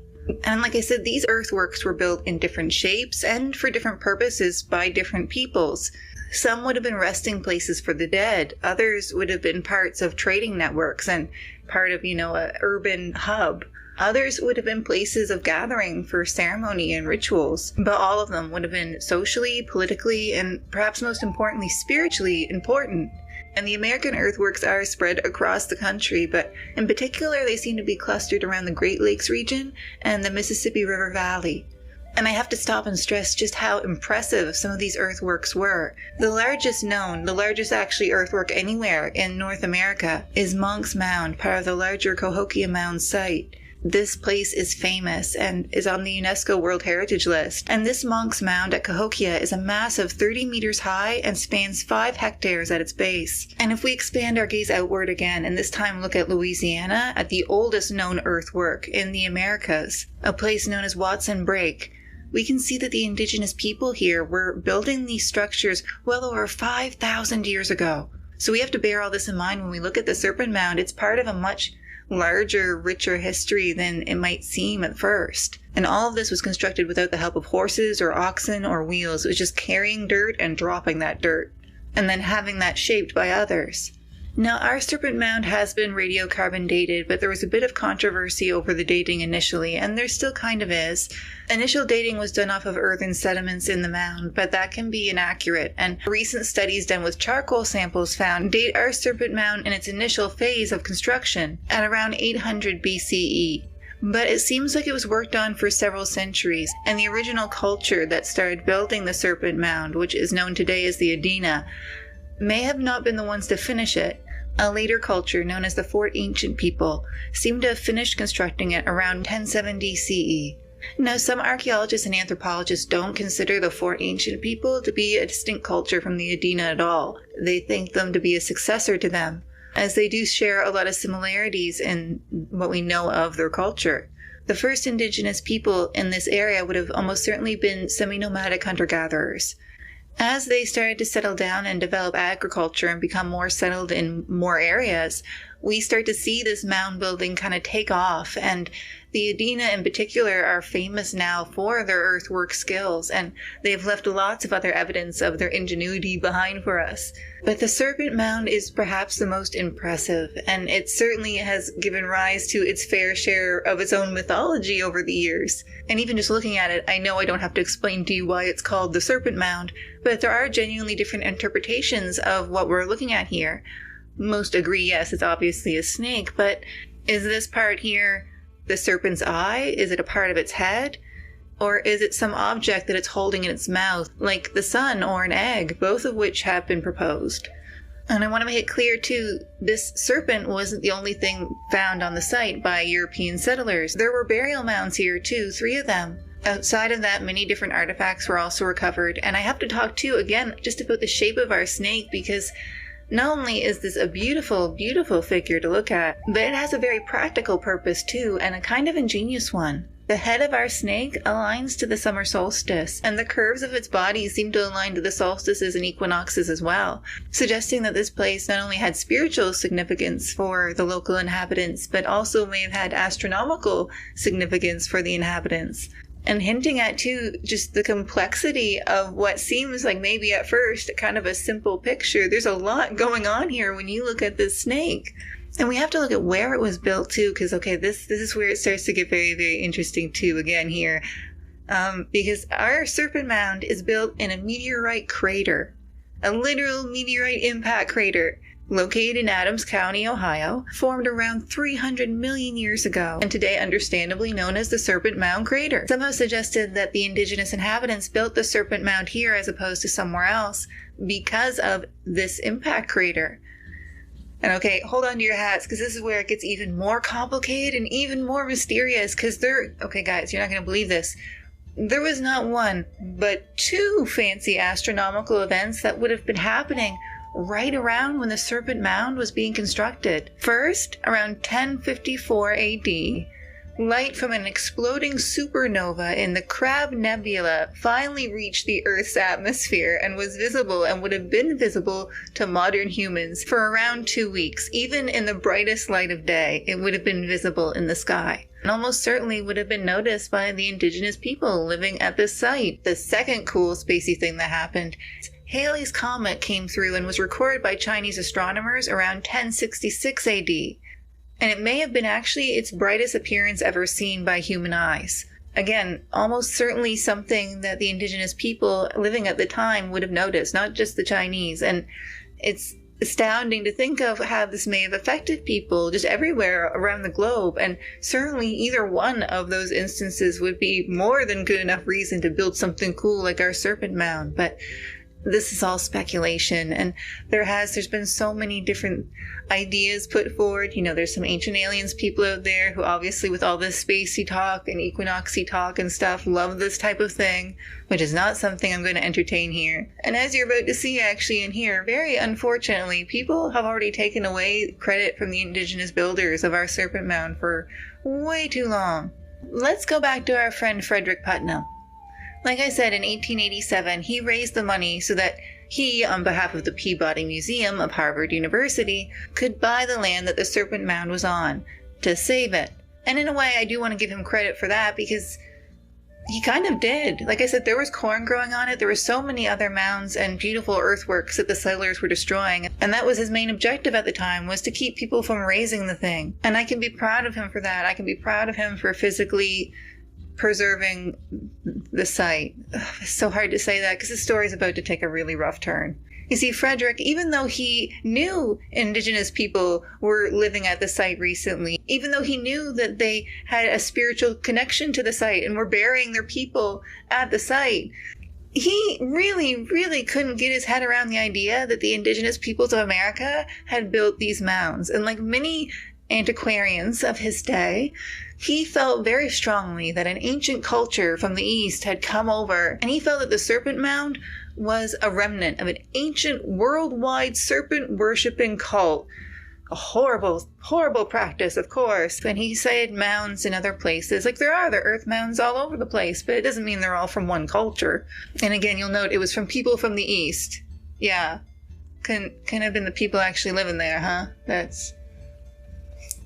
And like I said, these earthworks were built in different shapes and for different purposes by different peoples. Some would have been resting places for the dead. Others would have been parts of trading networks and part of, a urban hub. Others would have been places of gathering for ceremony and rituals. But all of them would have been socially, politically, and perhaps most importantly, spiritually important. And the American earthworks are spread across the country, but in particular they seem to be clustered around the Great Lakes region and the Mississippi River Valley. And I have to stop and stress just how impressive some of these earthworks were. The largest actually earthwork anywhere in North America is Monk's Mound, part of the larger Cahokia Mound site. This place is famous and is on the UNESCO World Heritage List. And this Monk's Mound at Cahokia is a massive 30 meters high and spans 5 hectares at its base. And if we expand our gaze outward again, and this time look at Louisiana, at the oldest known earthwork in the Americas, a place known as Watson Brake, we can see that the indigenous people here were building these structures well over 5,000 years ago. So we have to bear all this in mind when we look at the Serpent Mound. It's part of a much larger, richer history than it might seem at first. And all of this was constructed without the help of horses or oxen or wheels. It was just carrying dirt and dropping that dirt, and then having that shaped by others. Now, our Serpent Mound has been radiocarbon dated, but there was a bit of controversy over the dating initially, and there still kind of is. Initial dating was done off of earthen sediments in the mound, but that can be inaccurate, and recent studies done with charcoal samples date our Serpent Mound in its initial phase of construction at around 800 BCE. But it seems like it was worked on for several centuries, and the original culture that started building the Serpent Mound, which is known today as the Adena, may have not been the ones to finish it. A later culture, known as the Fort Ancient People, seemed to have finished constructing it around 1070 CE. Now, some archaeologists and anthropologists don't consider the Fort Ancient People to be a distinct culture from the Adena at all. They think them to be a successor to them, as they do share a lot of similarities in what we know of their culture. The first indigenous people in this area would have almost certainly been semi-nomadic hunter-gatherers. As they started to settle down and develop agriculture and become more settled in more areas, we start to see this mound building kind of take off, and the Adena in particular are famous now for their earthwork skills, and they have left lots of other evidence of their ingenuity behind for us. But the Serpent Mound is perhaps the most impressive, and it certainly has given rise to its fair share of its own mythology over the years. And even just looking at it, I know I don't have to explain to you why it's called the Serpent Mound, but there are genuinely different interpretations of what we're looking at here. Most agree, yes, it's obviously a snake, but is this part here the serpent's eye? Is it a part of its head? Or is it some object that it's holding in its mouth, like the sun or an egg, both of which have been proposed? And I want to make it clear, too, this serpent wasn't the only thing found on the site by European settlers. There were burial mounds here, too, 3 of them. Outside of that, many different artifacts were also recovered, and I have to talk too, again, just about the shape of our snake, because not only is this a beautiful, beautiful figure to look at, but it has a very practical purpose too, and a kind of ingenious one. The head of our snake aligns to the summer solstice, and the curves of its body seem to align to the solstices and equinoxes as well, suggesting that this place not only had spiritual significance for the local inhabitants, but also may have had astronomical significance for the inhabitants. And hinting at, too, just the complexity of what seems like maybe at first kind of a simple picture. There's a lot going on here when you look at this snake. And we have to look at where it was built, too, because, okay, this is where it starts to get very, very interesting, too, again, here. Because our Serpent Mound is built in a meteorite crater, a literal meteorite impact crater, located in Adams County, Ohio, formed around 300 million years ago, and today understandably known as the Serpent Mound crater. Some have suggested that the indigenous inhabitants built the Serpent Mound here as opposed to somewhere else because of this impact crater. And okay, hold on to your hats, because this is where it gets even more complicated and even more mysterious, because okay guys, you're not going to believe this. There was not one, but two fancy astronomical events that would have been happening right around when the Serpent Mound was being constructed. First, around 1054 AD, light from an exploding supernova in the Crab Nebula finally reached the Earth's atmosphere and was visible, and would have been visible to modern humans for around 2 weeks. Even in the brightest light of day, it would have been visible in the sky, and almost certainly would have been noticed by the indigenous people living at this site. The second cool spacey thing that happened, Halley's Comet came through and was recorded by Chinese astronomers around 1066 AD. And it may have been actually its brightest appearance ever seen by human eyes. Again, almost certainly something that the indigenous people living at the time would have noticed, not just the Chinese. And it's astounding to think of how this may have affected people just everywhere around the globe. And certainly either one of those instances would be more than good enough reason to build something cool like our Serpent Mound. But this is all speculation, and there's been so many different ideas put forward. You know, there's some ancient aliens people out there who obviously, with all this spacey talk and equinoxy talk and stuff, love this type of thing, which is not something I'm going to entertain here. And as you're about to see actually in here, very unfortunately, people have already taken away credit from the indigenous builders of our Serpent Mound for way too long. Let's go back to our friend Frederick Putnam. Like I said, in 1887, he raised the money so that he, on behalf of the Peabody Museum of Harvard University, could buy the land that the Serpent Mound was on, to save it. And in a way, I do want to give him credit for that, because he kind of did. Like I said, there was corn growing on it, there were so many other mounds and beautiful earthworks that the settlers were destroying, and that was his main objective at the time, was to keep people from razing the thing. And I can be proud of him for that. I can be proud of him for physically preserving the site. It's so hard to say that because the story is about to take a really rough turn. You see, Frederick, even though he knew indigenous people were living at the site recently, even though he knew that they had a spiritual connection to the site and were burying their people at the site, he really, really couldn't get his head around the idea that the indigenous peoples of America had built these mounds. And like many antiquarians of his day, he felt very strongly that an ancient culture from the East had come over, and he felt that the Serpent Mound was a remnant of an ancient worldwide serpent-worshipping cult. A horrible, horrible practice, of course. And he cited mounds in other places. Like, there are the earth mounds all over the place, but it doesn't mean they're all from one culture. And again, you'll note it was from people from the East. Yeah. Couldn't have been the people actually living there, huh?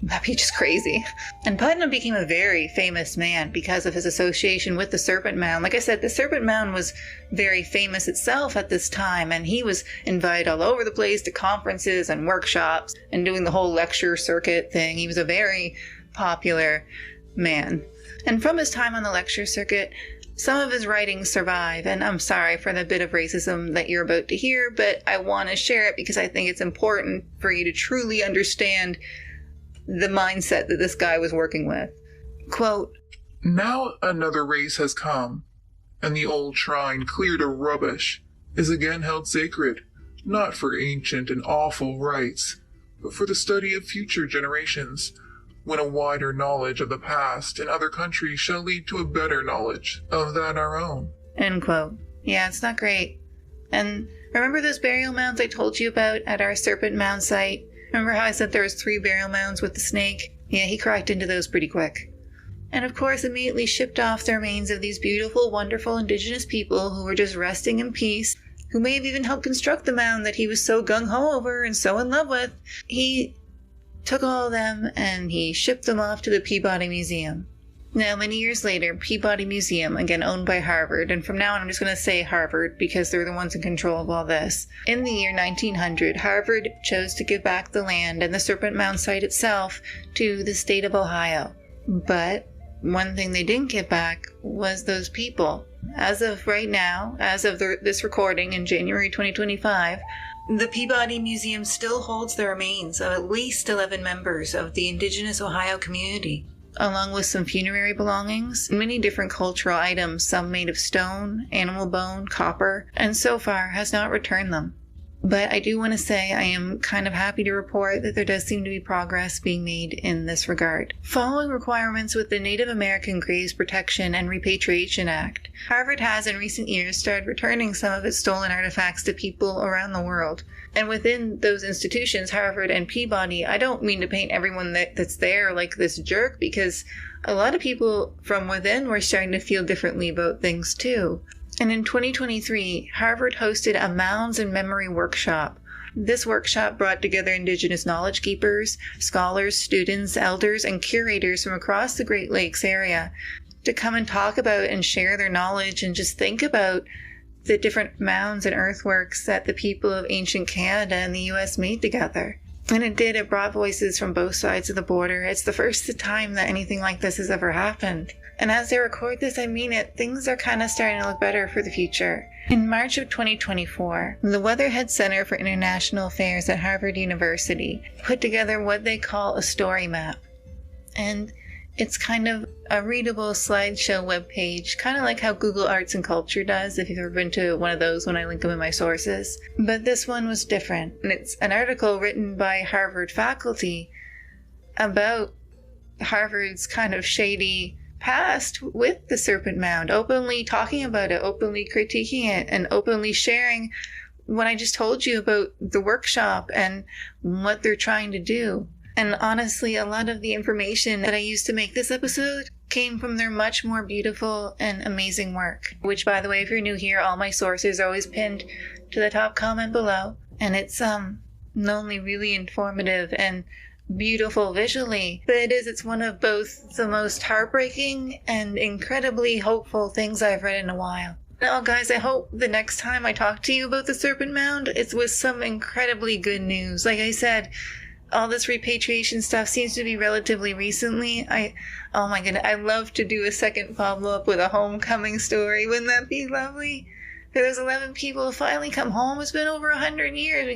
That'd be just crazy. And Putnam became a very famous man because of his association with the Serpent Mound. Like I said, the Serpent Mound was very famous itself at this time, and he was invited all over the place to conferences and workshops and doing the whole lecture circuit thing. He was a very popular man. And from his time on the lecture circuit, some of his writings survive, and I'm sorry for the bit of racism that you're about to hear, but I want to share it because I think it's important for you to truly understand the mindset that this guy was working with. Quote, "Now another race has come, and the old shrine, cleared of rubbish, is again held sacred, not for ancient and awful rites, but for the study of future generations. when a wider knowledge of the past in other countries shall lead to a better knowledge of that our own. End quote. Yeah, it's not great. And remember those burial mounds I told you about at our Serpent Mound site? Remember how I said there was 3 burial mounds with the snake? Yeah, he cracked into those pretty quick. And of course immediately shipped off the remains of these beautiful, wonderful indigenous people who were just resting in peace, who may have even helped construct the mound that he was so gung-ho over and so in love with. He took all of them and he shipped them off to the Peabody Museum. Now, many years later, Peabody Museum, again owned by Harvard, and from now on I'm just going to say Harvard because they're the ones in control of all this. In the year 1900, Harvard chose to give back the land and the Serpent Mound site itself to the state of Ohio. But one thing they didn't get back was those people. As of right now, as of this recording in January 2025, the Peabody Museum still holds the remains of at least 11 members of the indigenous Ohio community, along with some funerary belongings, many different cultural items, some made of stone, animal bone, copper, and so far has not returned them. But I do want to say I am kind of happy to report that there does seem to be progress being made in this regard. Following requirements with the Native American Graves Protection and Repatriation Act, Harvard has in recent years started returning some of its stolen artifacts to people around the world. And within those institutions, Harvard and Peabody, I don't mean to paint everyone that's there like this jerk, because a lot of people from within were starting to feel differently about things too. And in 2023, Harvard hosted a Mounds and Memory Workshop. This workshop brought together indigenous knowledge keepers, scholars, students, elders, and curators from across the Great Lakes area to come and talk about and share their knowledge and just think about the different mounds and earthworks that the people of ancient Canada and the US made together. And it brought voices from both sides of the border. It's the first time that anything like this has ever happened. And as I record this, I mean it, things are kind of starting to look better for the future. In March of 2024, the Weatherhead Center for International Affairs at Harvard University put together what they call a story map. And it's kind of a readable slideshow webpage, kind of like how Google Arts and Culture does, if you've ever been to one of those when I link them in my sources. But this one was different, and it's an article written by Harvard faculty about Harvard's kind of shady past with the Serpent Mound, openly talking about it, openly critiquing it, and openly sharing what I just told you about the workshop and what they're trying to do. And honestly, a lot of the information that I used to make this episode came from their much more beautiful and amazing work. Which, by the way, if you're new here, all my sources are always pinned to the top comment below. And it's not only really informative and beautiful visually, but it's one of both the most heartbreaking and incredibly hopeful things I've read in a while. Now, guys, I hope the next time I talk to you about the Serpent Mound, it's with some incredibly good news. Like I said, all this repatriation stuff seems to be relatively recently. Oh my goodness, I'd love to do a second follow-up with a homecoming story. Wouldn't that be lovely? For those 11 people who finally come home, it's been over 100 years.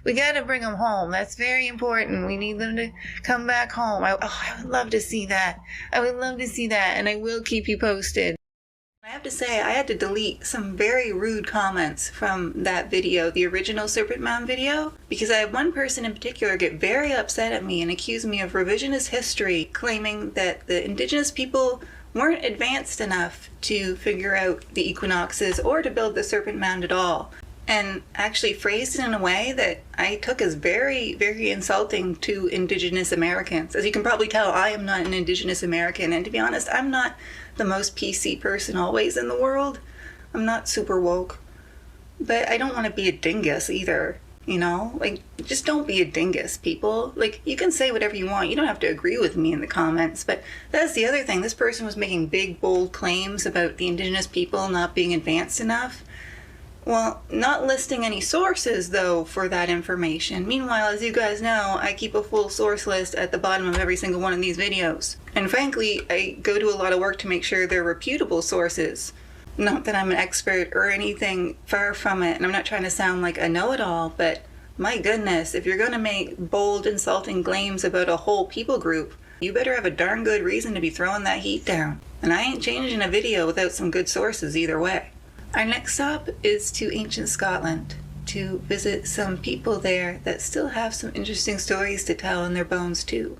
We gotta bring them home. That's very important. We need them to come back home. I would love to see that. I would love to see that, and I will keep you posted. I have to say, I had to delete some very rude comments from that video, the original Serpent Mound video, because I had one person in particular get very upset at me and accuse me of revisionist history, claiming that the indigenous people weren't advanced enough to figure out the equinoxes or to build the Serpent Mound at all, and actually phrased it in a way that I took as very, very insulting to indigenous Americans. As you can probably tell, I am not an indigenous American, and to be honest, I'm not the most PC person always in the world. I'm not super woke, but I don't want to be a dingus either, you know? Like, just don't be a dingus, people. Like, you can say whatever you want. You don't have to agree with me in the comments, but that's the other thing. This person was making big, bold claims about the indigenous people not being advanced enough. Well, not listing any sources, though, for that information. Meanwhile, as you guys know, I keep a full source list at the bottom of every single one of these videos. And frankly, I go to a lot of work to make sure they're reputable sources. Not that I'm an expert or anything, far from it, and I'm not trying to sound like a know-it-all, but my goodness, if you're going to make bold, insulting claims about a whole people group, you better have a darn good reason to be throwing that heat down. And I ain't changing a video without some good sources either way. Our next stop is to ancient Scotland, to visit some people there that still have some interesting stories to tell in their bones too.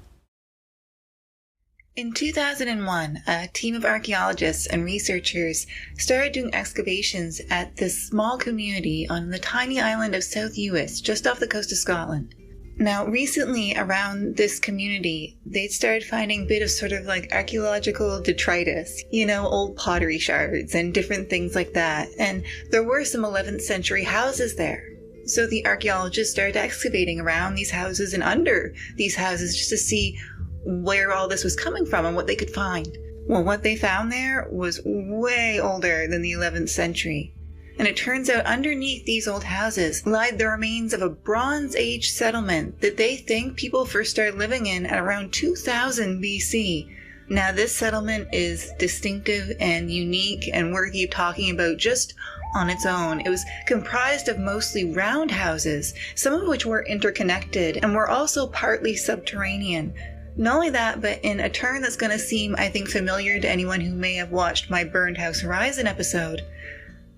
In 2001, a team of archaeologists and researchers started doing excavations at this small community on the tiny island of South Uist, just off the coast of Scotland. Now, recently around this community, they'd started finding a bit of sort of like archaeological detritus, old pottery shards and different things like that. And there were some 11th century houses there. So the archaeologists started excavating around these houses and under these houses just to see where all this was coming from and what they could find. Well, what they found there was way older than the 11th century. And it turns out underneath these old houses lied the remains of a Bronze Age settlement that they think people first started living in at around 2000 BC. Now, this settlement is distinctive and unique and worthy of talking about just on its own. It was comprised of mostly round houses, some of which were interconnected and were also partly subterranean. Not only that, but in a turn that's going to seem, I think, familiar to anyone who may have watched my Burned House Horizon episode,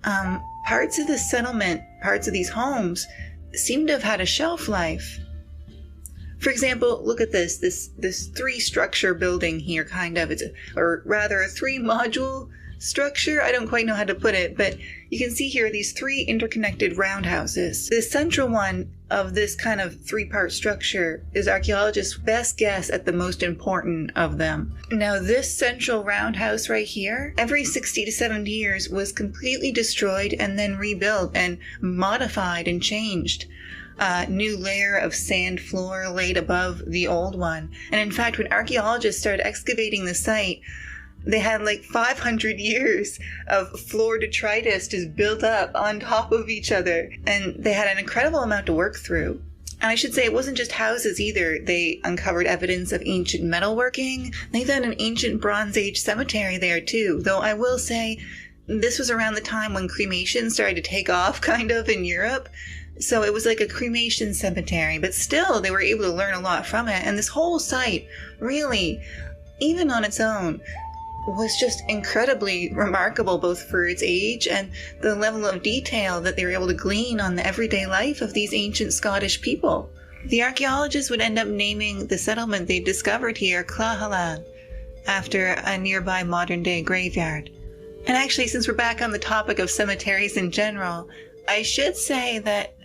parts of this settlement, parts of these homes, seem to have had a shelf life. For example, look at this three-structure building here, kind of. Or rather, a three-module structure. I don't quite know how to put it, but you can see here these three interconnected roundhouses. The central one of this kind of three-part structure is archaeologists' best guess at the most important of them. Now, this central roundhouse right here, every 60 to 70 years was completely destroyed and then rebuilt and modified and changed. New layer of sand floor laid above the old one. And in fact, when archaeologists started excavating the site, they had like 500 years of floor detritus just built up on top of each other. And they had an incredible amount to work through. And I should say it wasn't just houses either. They uncovered evidence of ancient metalworking. They found an ancient Bronze Age cemetery there too. Though I will say this was around the time when cremation started to take off kind of in Europe. So it was like a cremation cemetery, but still they were able to learn a lot from it. And this whole site really, even on its own, was just incredibly remarkable, both for its age and the level of detail that they were able to glean on the everyday life of these ancient Scottish people. The archaeologists would end up naming the settlement they discovered here Cladh Hallan, after a nearby modern-day graveyard. And actually, since we're back on the topic of cemeteries in general, I should say that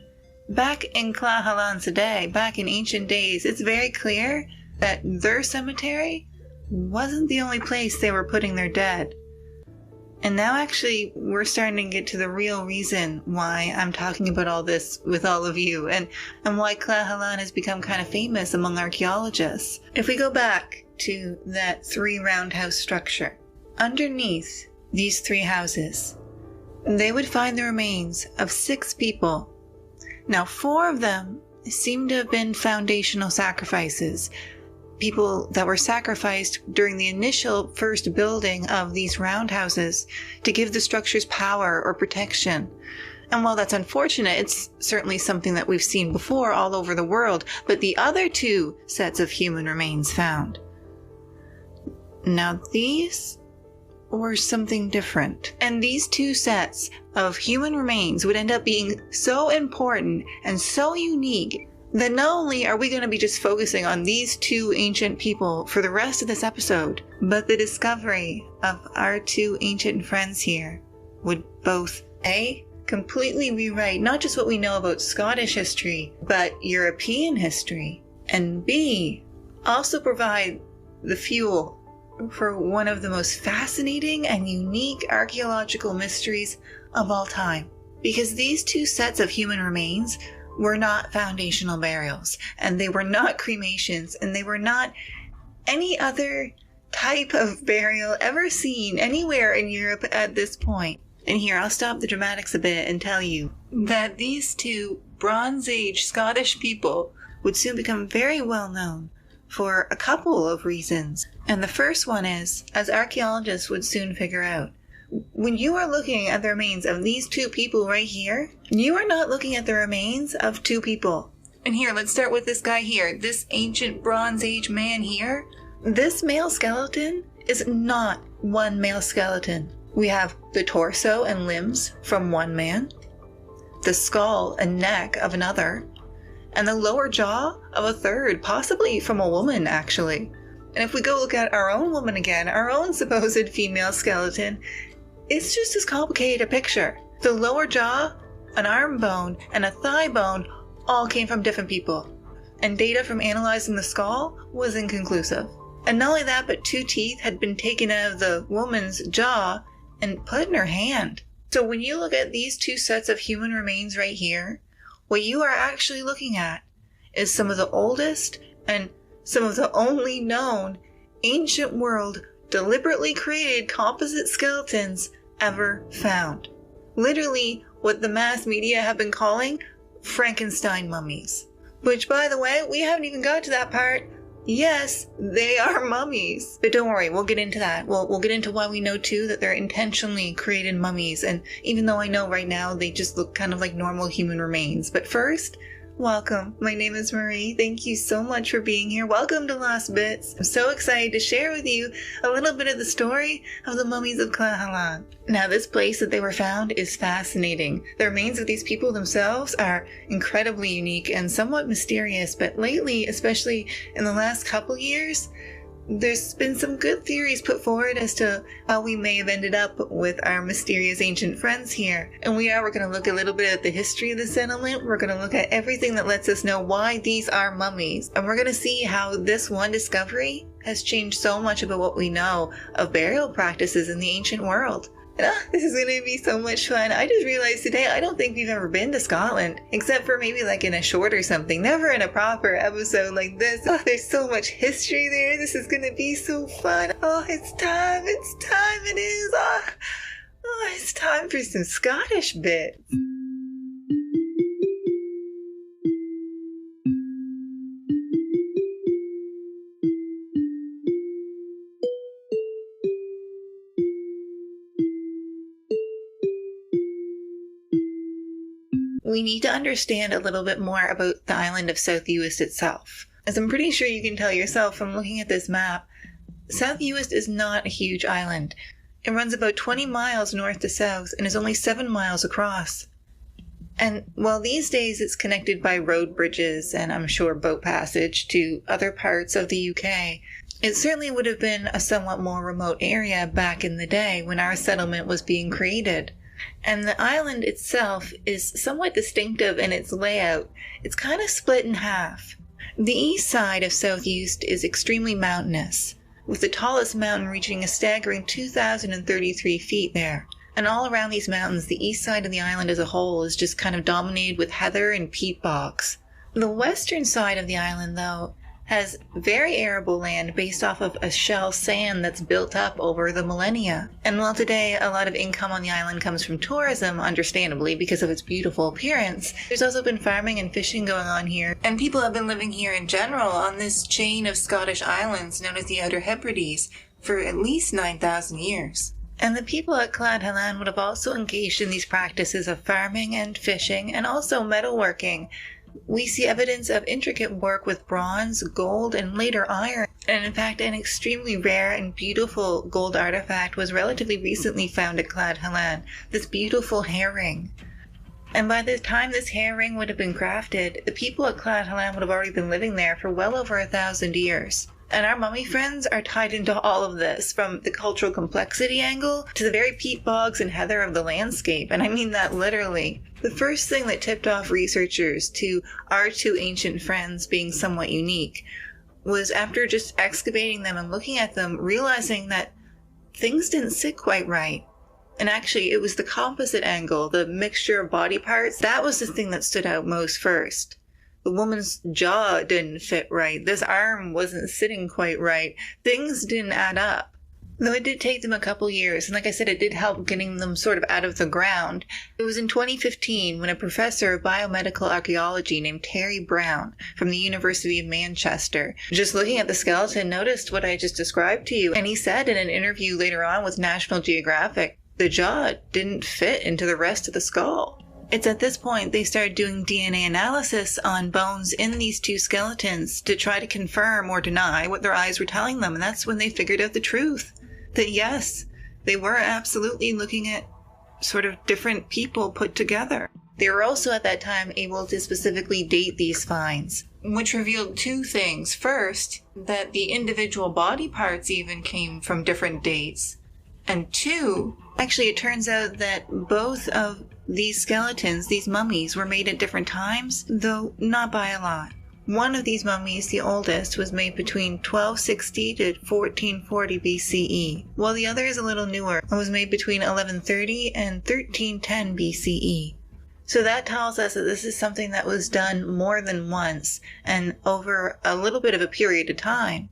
back in Cladh Hallan today, back in ancient days, it's very clear that their cemetery wasn't the only place they were putting their dead. And now actually we're starting to get to the real reason why I'm talking about all this with all of you and why Cladh Hallan has become kind of famous among archaeologists. If we go back to that three roundhouse structure, underneath these three houses, they would find the remains of 6 people. Now 4 of them seem to have been foundational sacrifices. People that were sacrificed during the initial first building of these roundhouses to give the structures power or protection. And while that's unfortunate, it's certainly something that we've seen before all over the world, but the other 2 sets of human remains found, now these were something different. And these 2 sets of human remains would end up being so important and so unique that not only are we going to be just focusing on these 2 ancient people for the rest of this episode, but the discovery of our 2 ancient friends here would both A, completely rewrite not just what we know about Scottish history, but European history, and B, also provide the fuel for one of the most fascinating and unique archaeological mysteries of all time. Because these 2 sets of human remains were not foundational burials, and they were not cremations, and they were not any other type of burial ever seen anywhere in Europe at this point. And here, I'll stop the dramatics a bit and tell you that these 2 Bronze Age Scottish people would soon become very well known for a couple of reasons. And the first one is, as archaeologists would soon figure out, when you are looking at the remains of these 2 people right here, you are not looking at the remains of 2 people. And here, let's start with this guy here, this ancient Bronze Age man here. This male skeleton is not one male skeleton. We have the torso and limbs from one man, the skull and neck of another, and the lower jaw of a third, possibly from a woman actually. And if we go look at our own woman again, our own supposed female skeleton, it's just as complicated a picture. The lower jaw, an arm bone, and a thigh bone all came from different people. And data from analyzing the skull was inconclusive. And not only that, but 2 teeth had been taken out of the woman's jaw and put in her hand. So when you look at these 2 sets of human remains right here, what you are actually looking at is some of the oldest and some of the only known ancient world deliberately created composite skeletons ever found. Literally what the mass media have been calling Frankenstein mummies. Which, by the way, we haven't even got to that part. Yes, they are mummies. But don't worry, we'll get into that. We'll get into why we know too that they're intentionally created mummies. And even though I know right now they just look kind of like normal human remains. But first, welcome. My name is Marie. Thank you so much for being here. Welcome to Lost Bits. I'm so excited to share with you a little bit of the story of the mummies of Cladh Hallan. Now, this place that they were found is fascinating. The remains of these people themselves are incredibly unique and somewhat mysterious, but lately, especially in the last couple years, there's been some good theories put forward as to how we may have ended up with our mysterious ancient friends here. And we're going to look a little bit at the history of the settlement. We're going to look at everything that lets us know why these are mummies. And we're going to see how this one discovery has changed so much about what we know of burial practices in the ancient world. And, this is going to be so much fun. I just realized today I don't think we've ever been to Scotland, except for maybe like in a short or something. Never in a proper episode like this. There's so much history there. This is going to be so fun. It's time. It is. It's time for some Scottish bits. We need to understand a little bit more about the island of South Uist itself. As I'm pretty sure you can tell yourself from looking at this map, South Uist is not a huge island. It runs about 20 miles north to south and is only 7 miles across. And while these days it's connected by road bridges and I'm sure boat passage to other parts of the UK, it certainly would have been a somewhat more remote area back in the day when our settlement was being created. And the island itself is somewhat distinctive in its layout. It's kind of split in half. The east side of South Uist is extremely mountainous, with the tallest mountain reaching a staggering 2,033 feet there. And all around these mountains, the east side of the island as a whole is just kind of dominated with heather and peat bogs. The western side of the island, though, has very arable land based off of a shell sand that's built up over the millennia. And while today a lot of income on the island comes from tourism, understandably because of its beautiful appearance, there's also been farming and fishing going on here. And people have been living here in general on this chain of Scottish islands known as the Outer Hebrides for at least 9,000 years. And the people at Cladh Hallan would have also engaged in these practices of farming and fishing and also metalworking. We see evidence of intricate work with bronze, gold, and later iron. And in fact, an extremely rare and beautiful gold artifact was relatively recently found at Cladh Hallan, this beautiful hair ring. And by the time this hair ring would have been crafted, the people at Cladh Hallan would have already been living there for well over 1,000 years. And our mummy friends are tied into all of this, from the cultural complexity angle to the very peat bogs and heather of the landscape, and I mean that literally. The first thing that tipped off researchers to our 2 ancient friends being somewhat unique was after just excavating them and looking at them, realizing that things didn't sit quite right. And actually, it was the composite angle, the mixture of body parts, that was the thing that stood out most first. The woman's jaw didn't fit right. This arm wasn't sitting quite right. Things didn't add up. Though it did take them a couple years, and like I said, it did help getting them sort of out of the ground. It was in 2015 when a professor of biomedical archaeology named Terry Brown from the University of Manchester, just looking at the skeleton, noticed what I just described to you. And he said in an interview later on with National Geographic, the jaw didn't fit into the rest of the skull. It's at this point they started doing DNA analysis on bones in these 2 skeletons to try to confirm or deny what their eyes were telling them, and that's when they figured out the truth. That yes, they were absolutely looking at sort of different people put together. They were also at that time able to specifically date these finds, which revealed two things. First, that the individual body parts even came from different dates. And two, actually it turns out that both of these skeletons, these mummies, were made at different times, though not by a lot. One of these mummies, the oldest, was made between 1260 to 1440 BCE, while the other is a little newer and was made between 1130 and 1310 BCE. So that tells us that this is something that was done more than once and over a little bit of a period of time.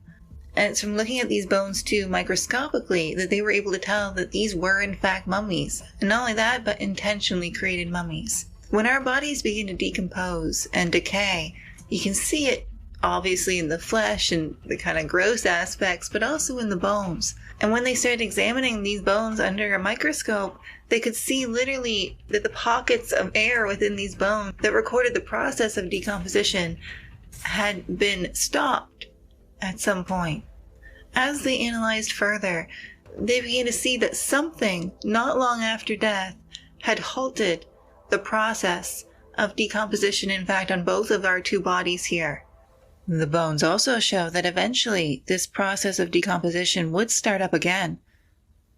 And it's from looking at these bones too microscopically that they were able to tell that these were in fact mummies. And not only that, but intentionally created mummies. When our bodies begin to decompose and decay, you can see it obviously in the flesh and the kind of gross aspects, but also in the bones. And when they started examining these bones under a microscope, they could see literally that the pockets of air within these bones that recorded the process of decomposition had been stopped at some point. As they analyzed further, they began to see that something not long after death had halted the process of decomposition, in fact, on both of our two bodies here. The bones also show that eventually this process of decomposition would start up again,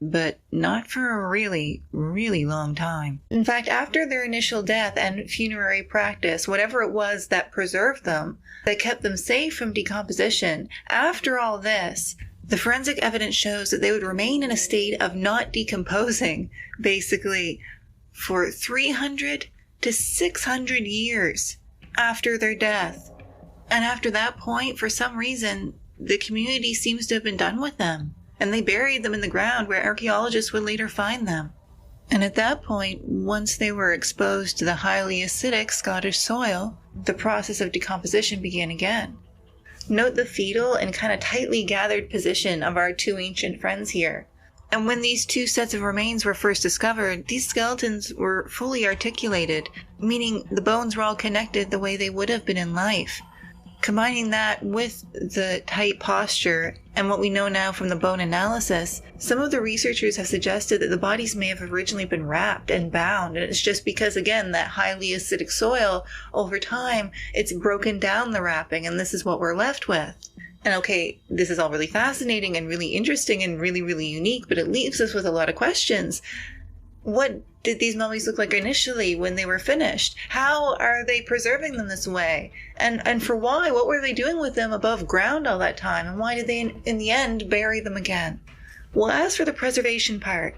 but not for a really, really long time. In fact, after their initial death and funerary practice, whatever it was that preserved them, that kept them safe from decomposition, after all this, the forensic evidence shows that they would remain in a state of not decomposing, basically, for 300 to 600 years after their death. And after that point, for some reason, the community seems to have been done with them, and they buried them in the ground where archaeologists would later find them. And at that point, once they were exposed to the highly acidic Scottish soil, the process of decomposition began again. Note the fetal and kind of tightly gathered position of our two ancient friends here. And when these two sets of remains were first discovered, these skeletons were fully articulated, meaning the bones were all connected the way they would have been in life. Combining that with the tight posture and what we know now from the bone analysis, some of the researchers have suggested that the bodies may have originally been wrapped and bound, and it's just because, again, that highly acidic soil, over time, it's broken down the wrapping, and this is what we're left with. And okay, this is all really fascinating and really interesting and really, really unique, but it leaves us with a lot of questions. What did these mummies look like initially when they were finished? How are they preserving them this way? And for why? What were they doing with them above ground all that time? And why did they, in the end, bury them again? Well, as for the preservation part,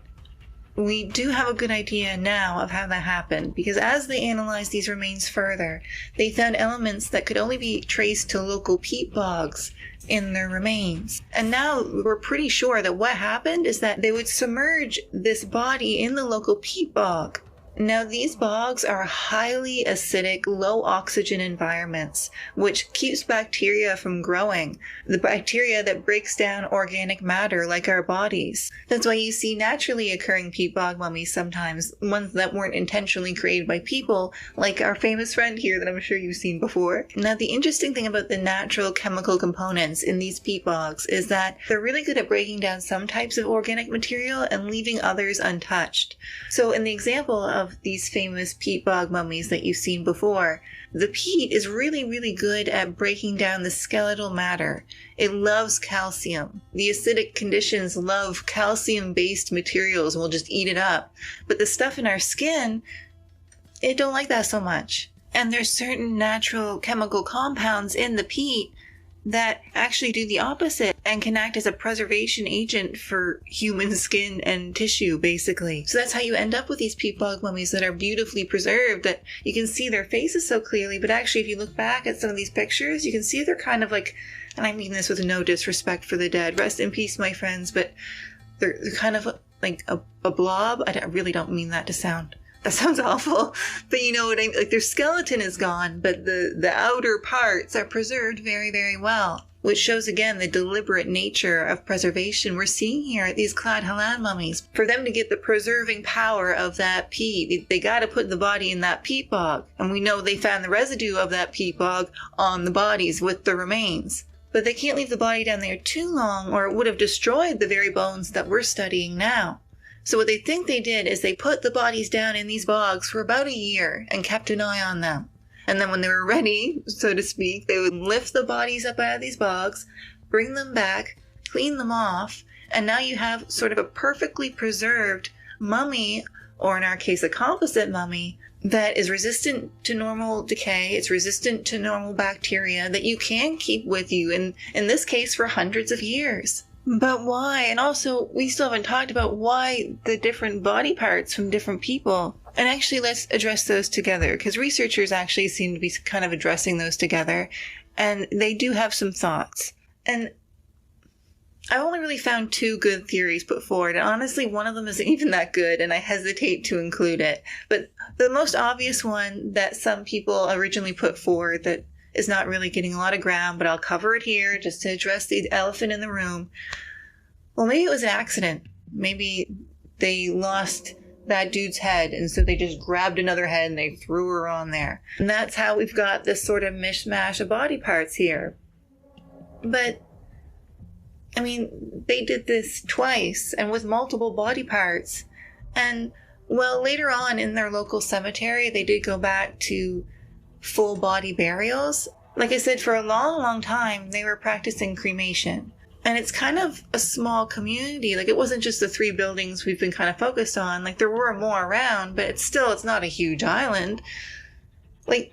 we do have a good idea now of how that happened, because as they analyzed these remains further, they found elements that could only be traced to local peat bogs in their remains. And now we're pretty sure that what happened is that they would submerge this body in the local peat bog. Now, these bogs are highly acidic, low oxygen environments, which keeps bacteria from growing. The bacteria that breaks down organic matter like our bodies. That's why you see naturally occurring peat bog mummies sometimes, ones that weren't intentionally created by people, like our famous friend here that I'm sure you've seen before. Now, the interesting thing about the natural chemical components in these peat bogs is that they're really good at breaking down some types of organic material and leaving others untouched. So in the example of these famous peat bog mummies that you've seen before, the peat is really, really good at breaking down the skeletal matter. It loves calcium. The acidic conditions love calcium-based materials and will just eat it up. But the stuff in our skin, it don't like that so much. And there's certain natural chemical compounds in the peat that actually do the opposite and can act as a preservation agent for human skin and tissue, basically. So that's how you end up with these peat bog mummies that are beautifully preserved, that you can see their faces so clearly, but actually if you look back at some of these pictures, you can see they're kind of like, and I mean this with no disrespect for the dead, rest in peace, my friends, but they're kind of like a blob. I really don't mean that to sound... That sounds awful, but you know what I mean? Like their skeleton is gone, but the outer parts are preserved very, very well, which shows again the deliberate nature of preservation we're seeing here at these Cladh Hallan mummies. For them to get the preserving power of that peat, they got to put the body in that peat bog, and we know they found the residue of that peat bog on the bodies with the remains. But they can't leave the body down there too long, or it would have destroyed the very bones that we're studying now. So what they think they did is they put the bodies down in these bogs for about a year and kept an eye on them. And then when they were ready, so to speak, they would lift the bodies up out of these bogs, bring them back, clean them off, and now you have sort of a perfectly preserved mummy, or in our case, a composite mummy, that is resistant to normal decay, it's resistant to normal bacteria that you can keep with you, in this case, for hundreds of years. But why? And also, we still haven't talked about why the different body parts from different people. And actually, let's address those together, because researchers actually seem to be kind of addressing those together, and they do have some thoughts. And I've only really found 2 good theories put forward, and honestly, one of them isn't even that good, and I hesitate to include it. But the most obvious one that some people originally put forward that is not really getting a lot of ground, but I'll cover it here just to address the elephant in the room. Well, maybe it was an accident. Maybe they lost that dude's head, and so they just grabbed another head and they threw her on there. And that's how we've got this sort of mishmash of body parts here. But, I mean, they did this twice and with multiple body parts. And, well, later on in their local cemetery, they did go back to full body burials. Like I said, for a long, long time, they were practicing cremation. And it's kind of a small community. Like, it wasn't just the 3 buildings we've been kind of focused on. Like, there were more around, but it's not a huge island. Like,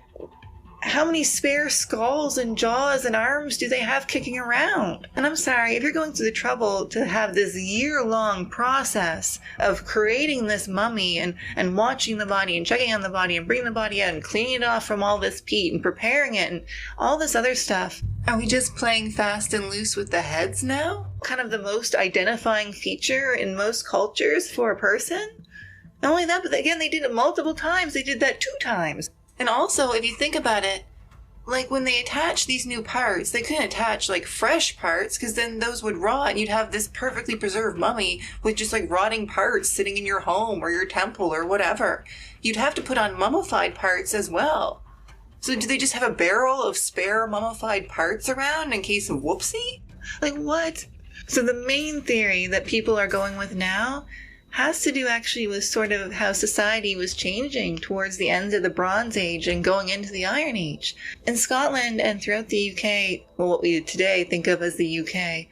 how many spare skulls and jaws and arms do they have kicking around? And I'm sorry, if you're going through the trouble to have this year-long process of creating this mummy and watching the body and checking on the body and bringing the body out and cleaning it off from all this peat and preparing it and all this other stuff, are we just playing fast and loose with the heads now? Kind of the most identifying feature in most cultures for a person? Not only that, but again, they did it multiple times. They did that 2 times. And also, if you think about it, like when they attach these new parts, they couldn't attach like fresh parts because then those would rot and you'd have this perfectly preserved mummy with just like rotting parts sitting in your home or your temple or whatever. You'd have to put on mummified parts as well. So do they just have a barrel of spare mummified parts around in case of whoopsie? Like what? So the main theory that people are going with now has to do actually with sort of how society was changing towards the end of the Bronze Age and going into the Iron Age. In Scotland and throughout the UK, well, what we today think of as the UK,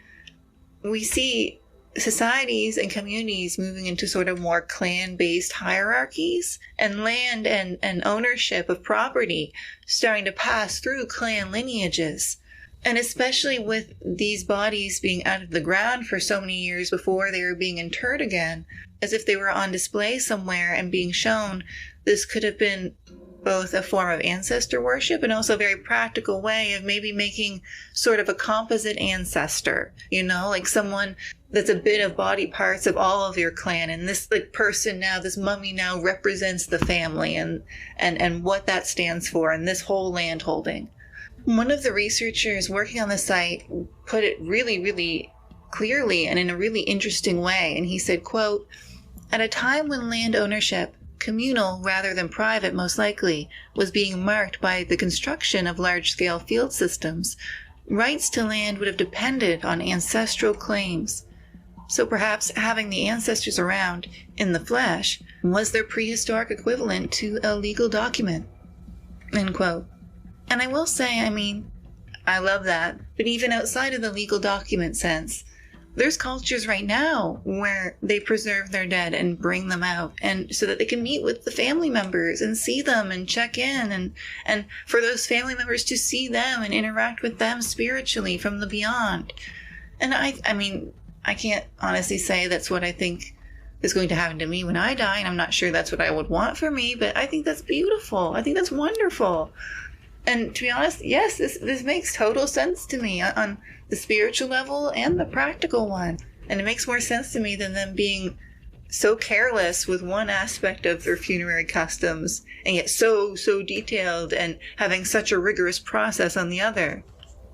we see societies and communities moving into sort of more clan-based hierarchies, and land and ownership of property starting to pass through clan lineages. And especially with these bodies being out of the ground for so many years before they were being interred again, as if they were on display somewhere and being shown, this could have been both a form of ancestor worship and also a very practical way of maybe making sort of a composite ancestor, you know, like someone that's a bit of body parts of all of your clan. And this like person now, this mummy now represents the family and what that stands for and this whole land holding. One of the researchers working on the site put it really, really clearly and in a really interesting way. And he said, quote, "At a time when land ownership, communal rather than private most likely, was being marked by the construction of large-scale field systems, rights to land would have depended on ancestral claims. So perhaps having the ancestors around, in the flesh, was their prehistoric equivalent to a legal document." End quote. And I will say, I mean, I love that, but even outside of the legal document sense, there's cultures right now where they preserve their dead and bring them out, and so that they can meet with the family members and see them and check in, and for those family members to see them and interact with them spiritually from the beyond. And I mean, I can't honestly say that's what I think is going to happen to me when I die, and I'm not sure that's what I would want for me, but I think that's beautiful. I think that's wonderful. And to be honest, yes, this makes total sense to me on the spiritual level and the practical one. And it makes more sense to me than them being so careless with one aspect of their funerary customs and yet so detailed and having such a rigorous process on the other.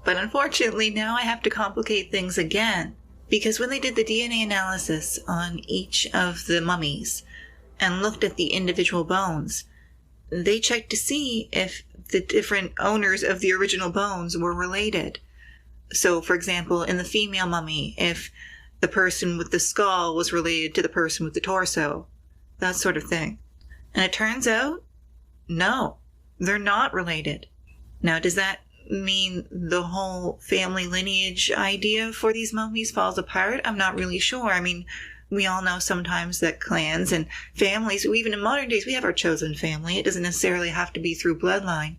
But unfortunately, now I have to complicate things again, because when they did the DNA analysis on each of the mummies and looked at the individual bones, they checked to see if the different owners of the original bones were related. So, for example, in the female mummy, if the person with the skull was related to the person with the torso. That sort of thing. And it turns out, no, they're not related. Now, does that mean the whole family lineage idea for these mummies falls apart? I'm not really sure. I mean, we all know sometimes that clans and families, even in modern days, we have our chosen family. It doesn't necessarily have to be through bloodline.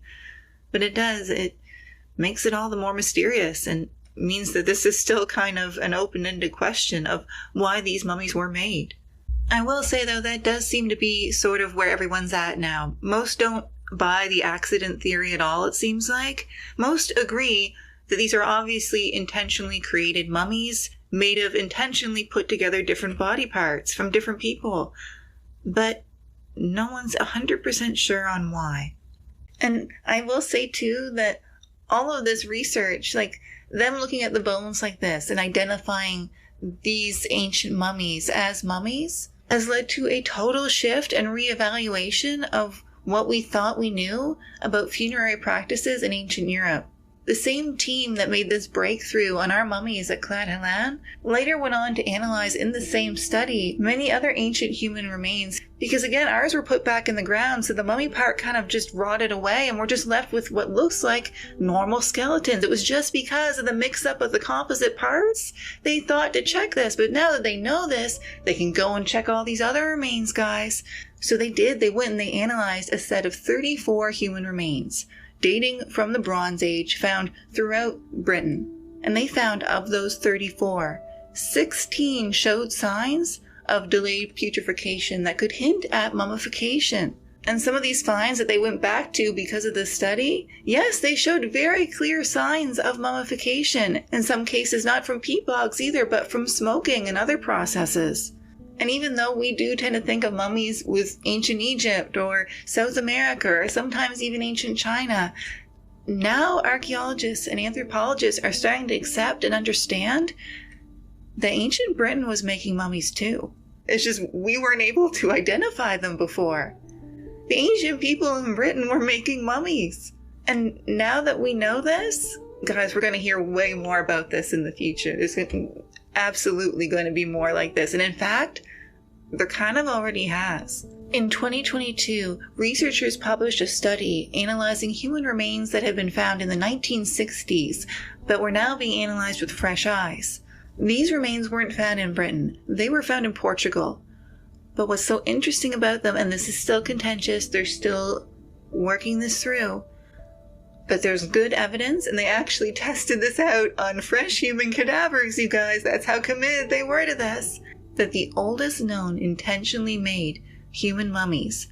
But it does. It makes it all the more mysterious and means that this is still kind of an open-ended question of why these mummies were made. I will say, though, that does seem to be sort of where everyone's at now. Most don't buy the accident theory at all, it seems like. Most agree that these are obviously intentionally created mummies made of intentionally put together different body parts from different people. But no one's 100% sure on why. And I will say, too, that all of this research, like them looking at the bones like this and identifying these ancient mummies, has led to a total shift and reevaluation of what we thought we knew about funerary practices in ancient Europe. The same team that made this breakthrough on our mummies at Cladh Hallan later went on to analyze in the same study many other ancient human remains, because again, ours were put back in the ground, so the mummy part kind of just rotted away and we're just left with what looks like normal skeletons. It was just because of the mix-up of the composite parts they thought to check this, but now that they know this, they can go and check all these other remains, guys. So they did. They went and they analyzed a set of 34 human remains dating from the Bronze Age found throughout Britain. And they found, of those 34, 16 showed signs of delayed putrefaction that could hint at mummification. And some of these finds that they went back to because of this study, yes, they showed very clear signs of mummification. In some cases, not from peat bogs either, but from smoking and other processes. And even though we do tend to think of mummies with ancient Egypt or South America or sometimes even ancient China, now archaeologists and anthropologists are starting to accept and understand that ancient Britain was making mummies too. It's just we weren't able to identify them before. The ancient people in Britain were making mummies. And now that we know this, guys, we're going to hear way more about this in the future. There's absolutely going to be more like this. And in fact, there kind of already has. In 2022, researchers published a study analyzing human remains that had been found in the 1960s, but were now being analyzed with fresh eyes. These remains weren't found in Britain. They were found in Portugal. But what's so interesting about them, and this is still contentious, they're still working this through, but there's good evidence, and they actually tested this out on fresh human cadavers, you guys. That's how committed they were to this. That the oldest known intentionally made human mummies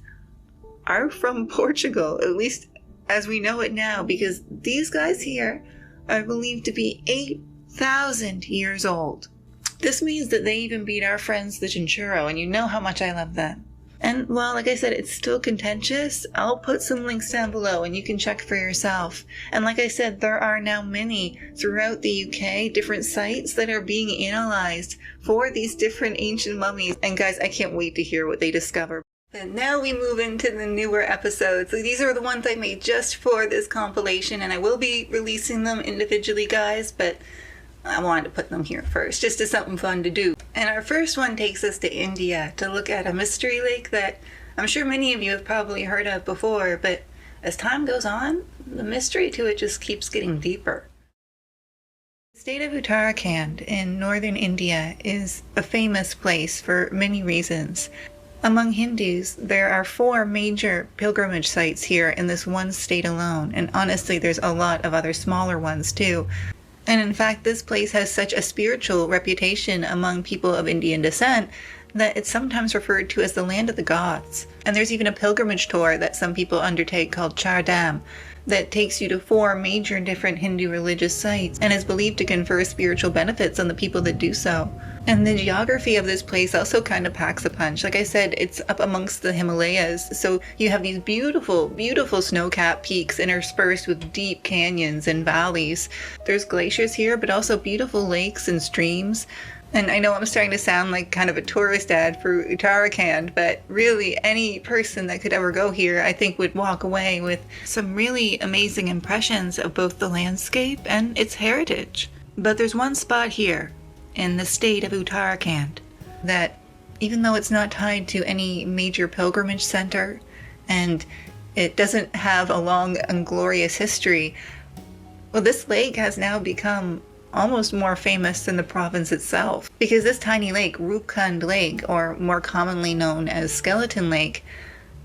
are from Portugal, at least as we know it now, because these guys here are believed to be 8,000 years old. This means that they even beat our friends the Chinchurro, and you know how much I love them. And, well, like I said, it's still contentious. I'll put some links down below and you can check for yourself. And like I said, there are now many throughout the UK, different sites that are being analyzed for these different ancient mummies. And guys, I can't wait to hear what they discover. And now we move into the newer episodes. These are the ones I made just for this compilation, and I will be releasing them individually, guys, but I wanted to put them here first, just as something fun to do. And our first one takes us to India to look at a mystery lake that I'm sure many of you have probably heard of before, but as time goes on, the mystery to it just keeps getting deeper. The state of Uttarakhand in northern India is a famous place for many reasons. Among Hindus, there are 4 major pilgrimage sites here in this one state alone, and honestly, there's a lot of other smaller ones too. And in fact, this place has such a spiritual reputation among people of Indian descent that it's sometimes referred to as the land of the gods. And there's even a pilgrimage tour that some people undertake called Char Dham that takes you to 4 major different Hindu religious sites and is believed to confer spiritual benefits on the people that do so. And the geography of this place also kind of packs a punch. Like I said, it's up amongst the Himalayas, so you have these beautiful, beautiful snow-capped peaks interspersed with deep canyons and valleys. There's glaciers here, but also beautiful lakes and streams. And I know I'm starting to sound like kind of a tourist ad for Uttarakhand, but really any person that could ever go here, I think, would walk away with some really amazing impressions of both the landscape and its heritage. But there's one spot here in the state of Uttarakhand. That even though it's not tied to any major pilgrimage center and it doesn't have a long and glorious history, well, this lake has now become almost more famous than the province itself. Because this tiny lake, Rupkund Lake, or more commonly known as Skeleton Lake,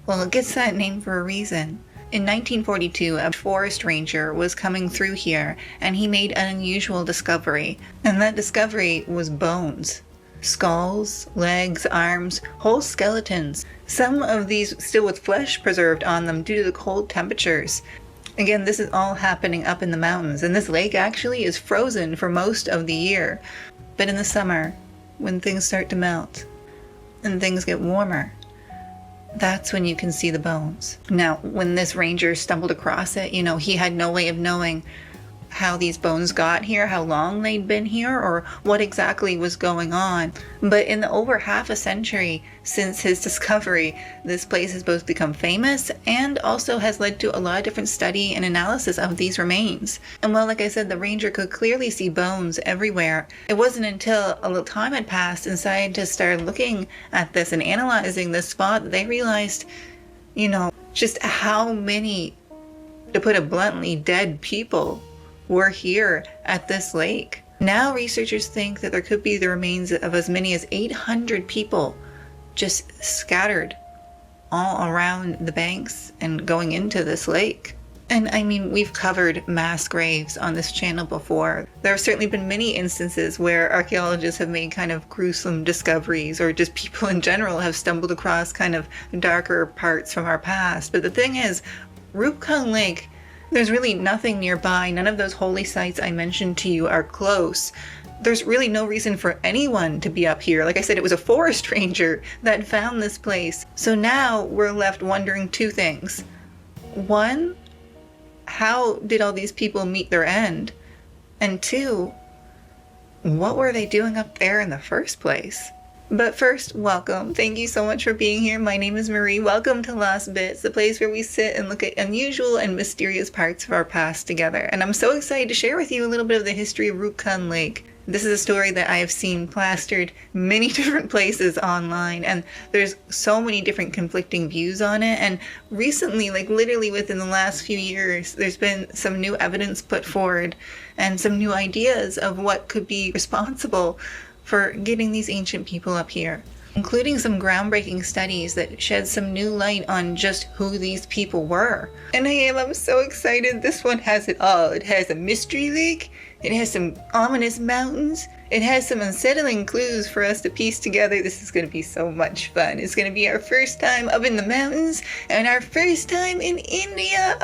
well, it gets that name for a reason. In 1942, a forest ranger was coming through here and he made an unusual discovery. And that discovery was bones. Skulls, legs, arms, whole skeletons. Some of these still with flesh preserved on them due to the cold temperatures. Again, this is all happening up in the mountains, and this lake actually is frozen for most of the year. But in the summer, when things start to melt and things get warmer, that's when you can see the bones. Now, when this ranger stumbled across it, he had no way of knowing how these bones got here, how long they'd been here, or what exactly was going on. But in the over half a century since his discovery, this place has both become famous and also has led to a lot of different study and analysis of these remains. And well, like I said, the ranger could clearly see bones everywhere. It wasn't until a little time had passed and scientists started looking at this and analyzing this spot that they realized, just how many, to put it bluntly, dead people were here at this lake. Now researchers think that there could be the remains of as many as 800 people just scattered all around the banks and going into this lake. And I mean, we've covered mass graves on this channel before. There have certainly been many instances where archaeologists have made kind of gruesome discoveries, or just people in general have stumbled across kind of darker parts from our past. But the thing is, Rupkund Lake, there's really nothing nearby. None of those holy sites I mentioned to you are close. There's really no reason for anyone to be up here. Like I said, it was a forest ranger that found this place. So now we're left wondering two things. One, how did all these people meet their end? And two, what were they doing up there in the first place? But first, welcome. Thank you so much for being here. My name is Marie. Welcome to Lost Bits, the place where we sit and look at unusual and mysterious parts of our past together. And I'm so excited to share with you a little bit of the history of Rupkund Lake. This is a story that I have seen plastered many different places online, and there's so many different conflicting views on it. And recently, like literally within the last few years, there's been some new evidence put forward and some new ideas of what could be responsible for getting these ancient people up here, including some groundbreaking studies that shed some new light on just who these people were. And I'm so excited. This one has it all. It has a mystery lake, it has some ominous mountains, it has some unsettling clues for us to piece together. This is going to be so much fun. It's going to be our first time up in the mountains and our first time in India.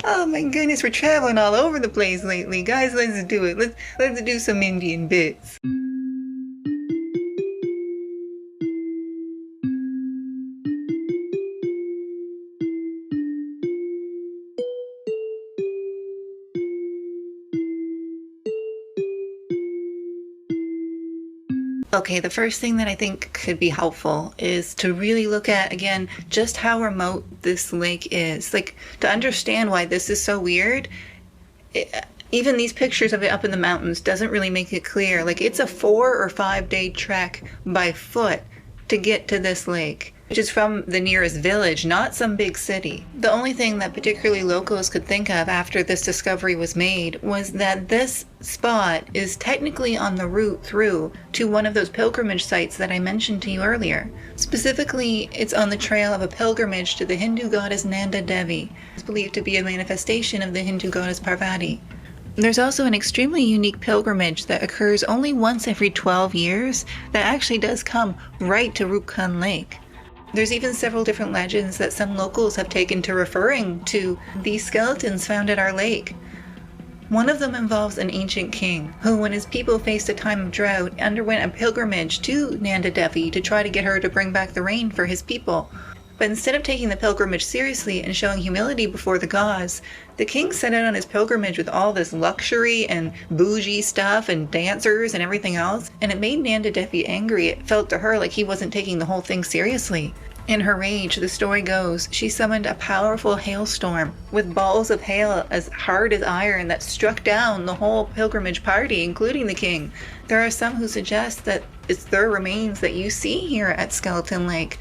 Oh my goodness, we're traveling all over the place lately. Guys, let's do it. Let's do some Indian bits. Okay, the first thing that I think could be helpful is to really look at, again, just how remote this lake is. Like, to understand why this is so weird, even these pictures of it up in the mountains doesn't really make it clear. Like, it's a 4 or 5 day trek by foot to get to this lake, which is from the nearest village, not some big city. The only thing that particularly locals could think of after this discovery was made was that this spot is technically on the route through to one of those pilgrimage sites that I mentioned to you earlier. Specifically, it's on the trail of a pilgrimage to the Hindu goddess Nanda Devi. It's believed to be a manifestation of the Hindu goddess Parvati. There's also an extremely unique pilgrimage that occurs only once every 12 years that actually does come right to Rupkund Lake. There's even several different legends that some locals have taken to referring to these skeletons found at our lake. One of them involves an ancient king who, when his people faced a time of drought, underwent a pilgrimage to Nanda Devi to try to get her to bring back the rain for his people. But instead of taking the pilgrimage seriously and showing humility before the gods, the king set out on his pilgrimage with all this luxury and bougie stuff and dancers and everything else, and it made Nanda Devi angry. It felt to her like he wasn't taking the whole thing seriously. In her rage, the story goes, she summoned a powerful hailstorm with balls of hail as hard as iron that struck down the whole pilgrimage party, including the king. There are some who suggest that it's their remains that you see here at Skeleton Lake.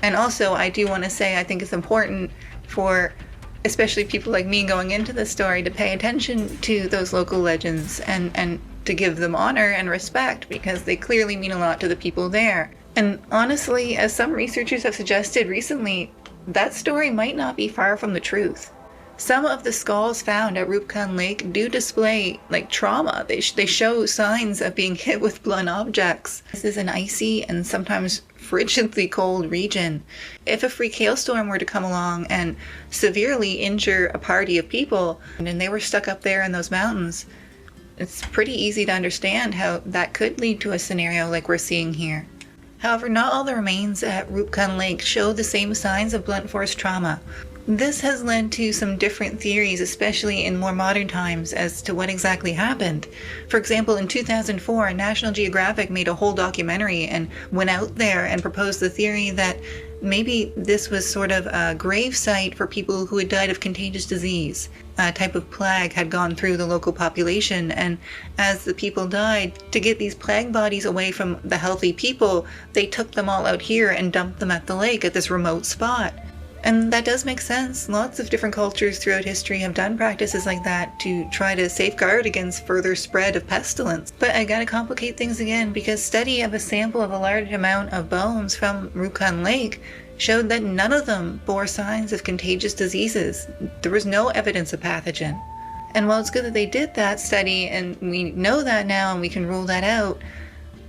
And also, I do want to say, I think it's important for especially people like me going into the story to pay attention to those local legends and to give them honor and respect, because they clearly mean a lot to the people there. And honestly, as some researchers have suggested recently, that story might not be far from the truth. Some of the skulls found at Rupkun Lake do display trauma. They show signs of being hit with blunt objects. This is an icy and sometimes frigidly cold region. If a freak hailstorm were to come along and severely injure a party of people, and they were stuck up there in those mountains, it's pretty easy to understand how that could lead to a scenario like we're seeing here. However, not all the remains at Rupkun Lake show the same signs of blunt force trauma. This has led to some different theories, especially in more modern times, as to what exactly happened. For example, in 2004, National Geographic made a whole documentary and went out there and proposed the theory that maybe this was sort of a grave site for people who had died of contagious disease. A type of plague had gone through the local population, and as the people died, to get these plague bodies away from the healthy people, they took them all out here and dumped them at the lake at this remote spot. And that does make sense. Lots of different cultures throughout history have done practices like that to try to safeguard against further spread of pestilence. But I gotta complicate things again, because study of a sample of a large amount of bones from Rupkun Lake showed that none of them bore signs of contagious diseases. There was no evidence of pathogen. And while it's good that they did that study, and we know that now and we can rule that out,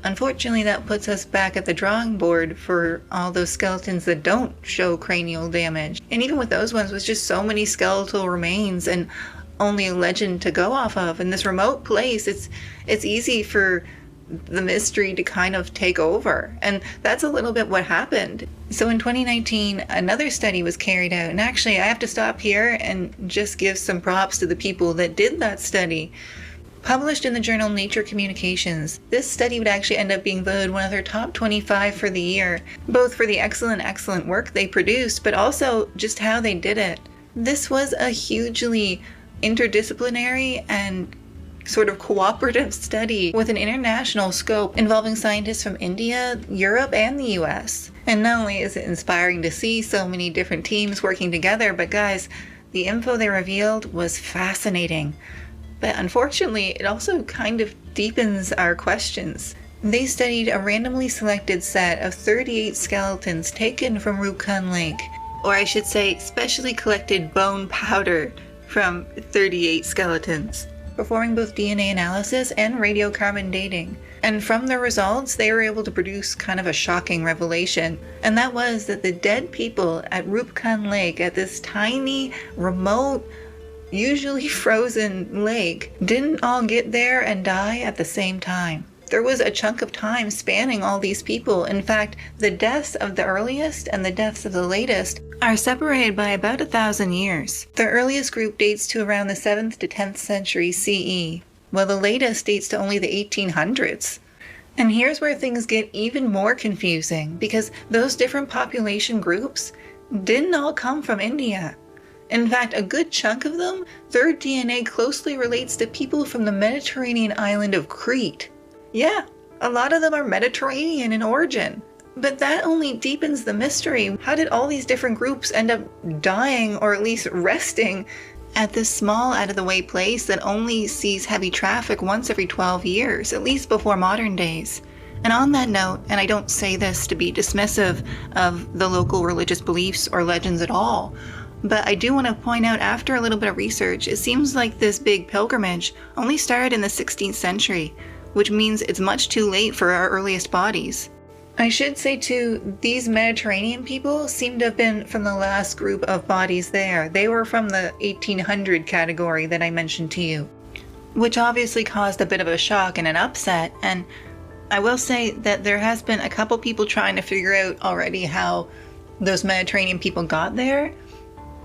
unfortunately, that puts us back at the drawing board for all those skeletons that don't show cranial damage. And even with those ones, with just so many skeletal remains and only a legend to go off of, in this remote place, it's easy for the mystery to kind of take over. And that's a little bit what happened. So in 2019, another study was carried out. And actually, I have to stop here and just give some props to the people that did that study. Published in the journal Nature Communications, this study would actually end up being voted one of their top 25 for the year, both for the excellent work they produced, but also just how they did it. This was a hugely interdisciplinary and sort of cooperative study with an international scope involving scientists from India, Europe, and the US. And not only is it inspiring to see so many different teams working together, but guys, the info they revealed was fascinating. But unfortunately, it also kind of deepens our questions. They studied a randomly selected set of 38 skeletons taken from Rupkun Lake, or I should say, specially collected bone powder from 38 skeletons, performing both DNA analysis and radiocarbon dating. And from the results, they were able to produce kind of a shocking revelation. And that was that the dead people at Rupkun Lake, at this tiny, remote, usually frozen lake, didn't all get there and die at the same time. There was a chunk of time spanning all these people. In fact, the deaths of the earliest and the deaths of the latest are separated by about 1,000 years. The earliest group dates to around the 7th to 10th century CE, while the latest dates to only the 1800s. And here's where things get even more confusing, because those different population groups didn't all come from India. In fact, a good chunk of them, their DNA closely relates to people from the Mediterranean island of Crete. Yeah, a lot of them are Mediterranean in origin. But that only deepens the mystery. How did all these different groups end up dying, or at least resting, at this small, out-of-the-way place that only sees heavy traffic once every 12 years, at least before modern days? And on that note, and I don't say this to be dismissive of the local religious beliefs or legends at all, but I do want to point out, after a little bit of research, it seems like this big pilgrimage only started in the 16th century, which means it's much too late for our earliest bodies. I should say too, these Mediterranean people seem to have been from the last group of bodies there. They were from the 1800 category that I mentioned to you, which obviously caused a bit of a shock and an upset. And I will say that there has been a couple people trying to figure out already how those Mediterranean people got there.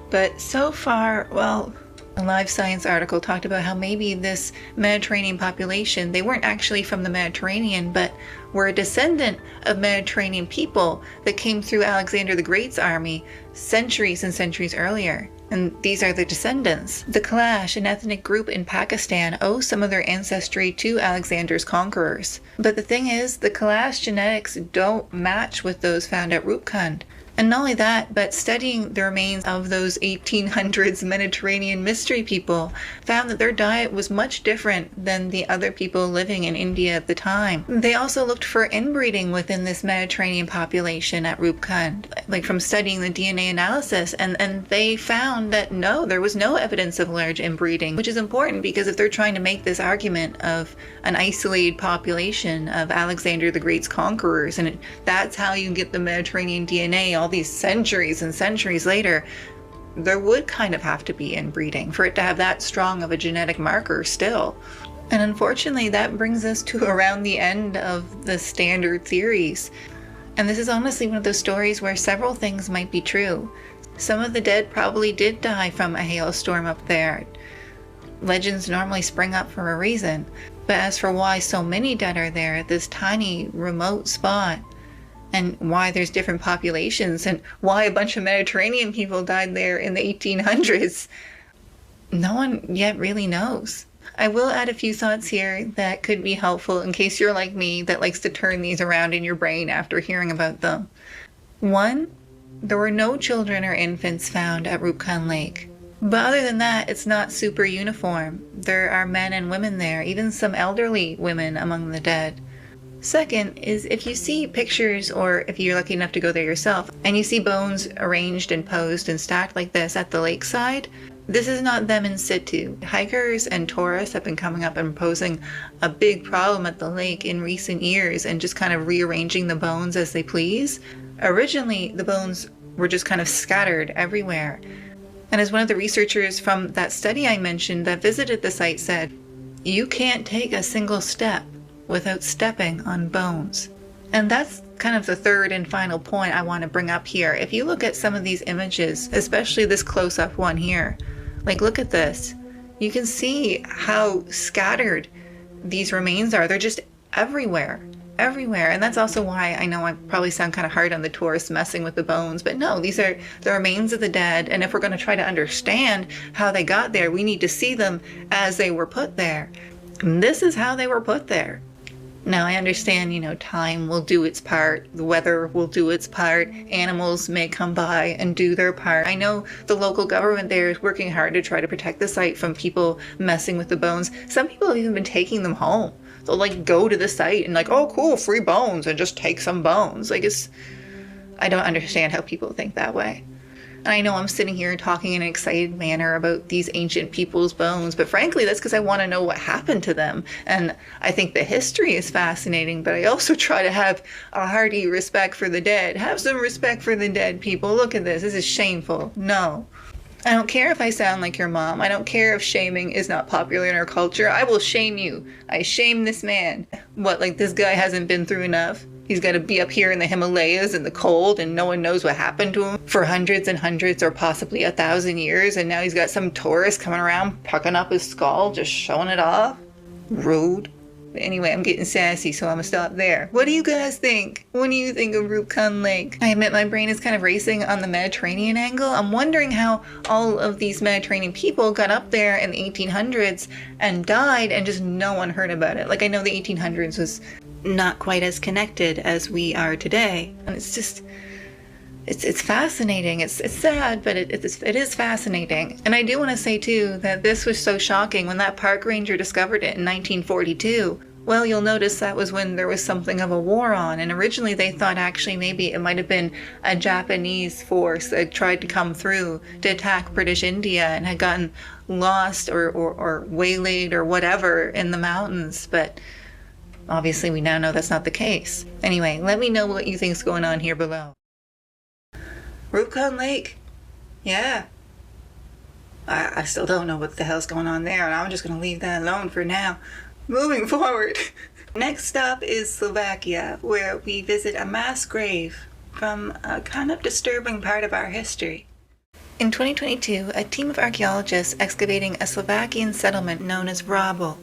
But so far, well, A Live Science article talked about how maybe this Mediterranean population, they weren't actually from the Mediterranean, but were a descendant of Mediterranean people that came through Alexander the Great's army centuries and centuries earlier. And these are the descendants. The Cladh, an ethnic group in Pakistan, owe some of their ancestry to Alexander's conquerors. But the thing is, the Cladh genetics don't match with those found at Rupkund. And not only that, but studying the remains of those 1800s Mediterranean mystery people found that their diet was much different than the other people living in India at the time. They also looked for inbreeding within this Mediterranean population at Rupkund, like from studying the DNA analysis, and they found that no, there was no evidence of large inbreeding, which is important because if they're trying to make this argument of an isolated population of Alexander the Great's conquerors, and that's how you get the Mediterranean DNA all these centuries and centuries later, there would kind of have to be inbreeding for it to have that strong of a genetic marker still. And unfortunately, that brings us to around the end of the standard theories. And this is honestly one of those stories where several things might be true. Some of the dead probably did die from a hailstorm up there. Legends normally spring up for a reason. But as for why so many dead are there at this tiny, remote spot, and why there's different populations, and why a bunch of Mediterranean people died there in the 1800s, no one yet really knows. I will add a few thoughts here that could be helpful in case you're like me that likes to turn these around in your brain after hearing about them. 1, there were no children or infants found at Rupkund Lake. But other than that, it's not super uniform. There are men and women there, even some elderly women among the dead. Second is if you see pictures, or if you're lucky enough to go there yourself, and you see bones arranged and posed and stacked like this at the lakeside, this is not them in situ. Hikers and tourists have been coming up and posing a big problem at the lake in recent years and just kind of rearranging the bones as they please. Originally, the bones were just kind of scattered everywhere. And as one of the researchers from that study I mentioned that visited the site said, you can't take a single step without stepping on bones. And that's kind of the third and final point I want to bring up here. If you look at some of these images, especially this close-up one here, like look at this, you can see how scattered these remains are. They're just everywhere. And that's also why I know I probably sound kind of hard on the tourists messing with the bones, but no, these are the remains of the dead, and if we're going to try to understand how they got there, we need to see them as they were put there. And this is how they were put there. Now, I understand, time will do its part, the weather will do its part, animals may come by and do their part. I know the local government there is working hard to try to protect the site from people messing with the bones. Some people have even been taking them home. They'll go to the site and oh cool, free bones, and just take some bones. I don't understand how people think that way. And I know I'm sitting here talking in an excited manner about these ancient people's bones, but frankly, that's because I want to know what happened to them. And I think the history is fascinating, but I also try to have a hearty respect for the dead. Have some respect for the dead, people. Look at this. This is shameful. No. I don't care if I sound like your mom. I don't care if shaming is not popular in our culture. I will shame you. I shame this man. What, this guy hasn't been through enough? He's got to be up here in the Himalayas in the cold and no one knows what happened to him for hundreds and hundreds or possibly 1,000 years, and now he's got some tourist coming around pucking up his skull, just showing it off? Rude. But anyway, I'm getting sassy, so I'm gonna stop there. What do you guys think? What do you think of Rupkund Lake? I admit my brain is kind of racing on the Mediterranean angle. I'm wondering how all of these Mediterranean people got up there in the 1800s and died and just no one heard about it. I know the 1800s was not quite as connected as we are today. And it's just, it's fascinating. It's sad, but it is fascinating. And I do want to say too that this was so shocking when that park ranger discovered it in 1942. Well, you'll notice that was when there was something of a war on, and originally they thought actually maybe it might have been a Japanese force that tried to come through to attack British India and had gotten lost or waylaid or whatever in the mountains, but obviously we now know that's not the case. Anyway, let me know what you think's going on here below. Rupkund Lake. Yeah. I still don't know what the hell's going on there, and I'm just going to leave that alone for now. Moving forward. Next stop is Slovakia, where we visit a mass grave from a kind of disturbing part of our history. In 2022, a team of archaeologists excavating a Slovakian settlement known as Vrable,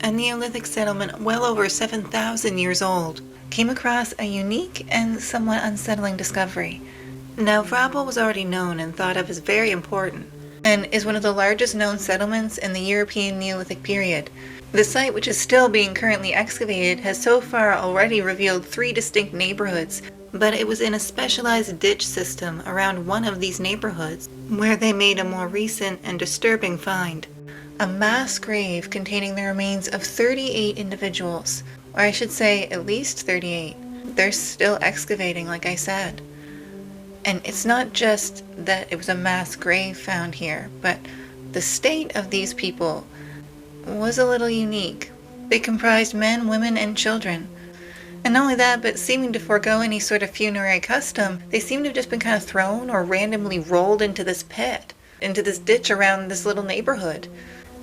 a Neolithic settlement well over 7,000 years old, came across a unique and somewhat unsettling discovery. Now, Vrable was already known and thought of as very important, and is one of the largest known settlements in the European Neolithic period. The site, which is still being currently excavated, has so far already revealed 3 distinct neighborhoods, but it was in a specialized ditch system around one of these neighborhoods where they made a more recent and disturbing find. A mass grave containing the remains of 38 individuals, or I should say at least 38. They're still excavating, like I said. And it's not just that it was a mass grave found here, but the state of these people was a little unique. They comprised men, women, and children. And not only that, but seeming to forego any sort of funerary custom, they seem to have just been kind of thrown or randomly rolled into this pit, into this ditch around this little neighborhood.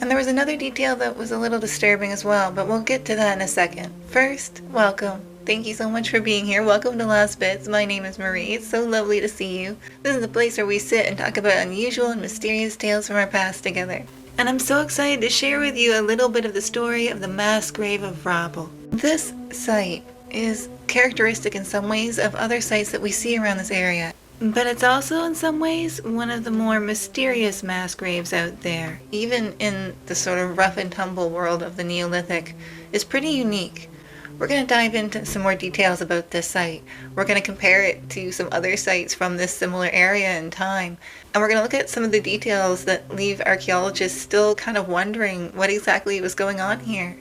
And there was another detail that was a little disturbing as well, but we'll get to that in a second. First, welcome. Thank you so much for being here. Welcome to Lost Bits. My name is Marie. It's so lovely to see you. This is the place where we sit and talk about unusual and mysterious tales from our past together. And I'm so excited to share with you a little bit of the story of the mass grave of Vrable. This site is characteristic in some ways of other sites that we see around this area, but it's also in some ways one of the more mysterious mass graves out there, even in the sort of rough and tumble world of the Neolithic. It's pretty unique. We're going to dive into some more details about this site. We're going to compare it to some other sites from this similar area and time. And we're going to look at some of the details that leave archaeologists still kind of wondering what exactly was going on here.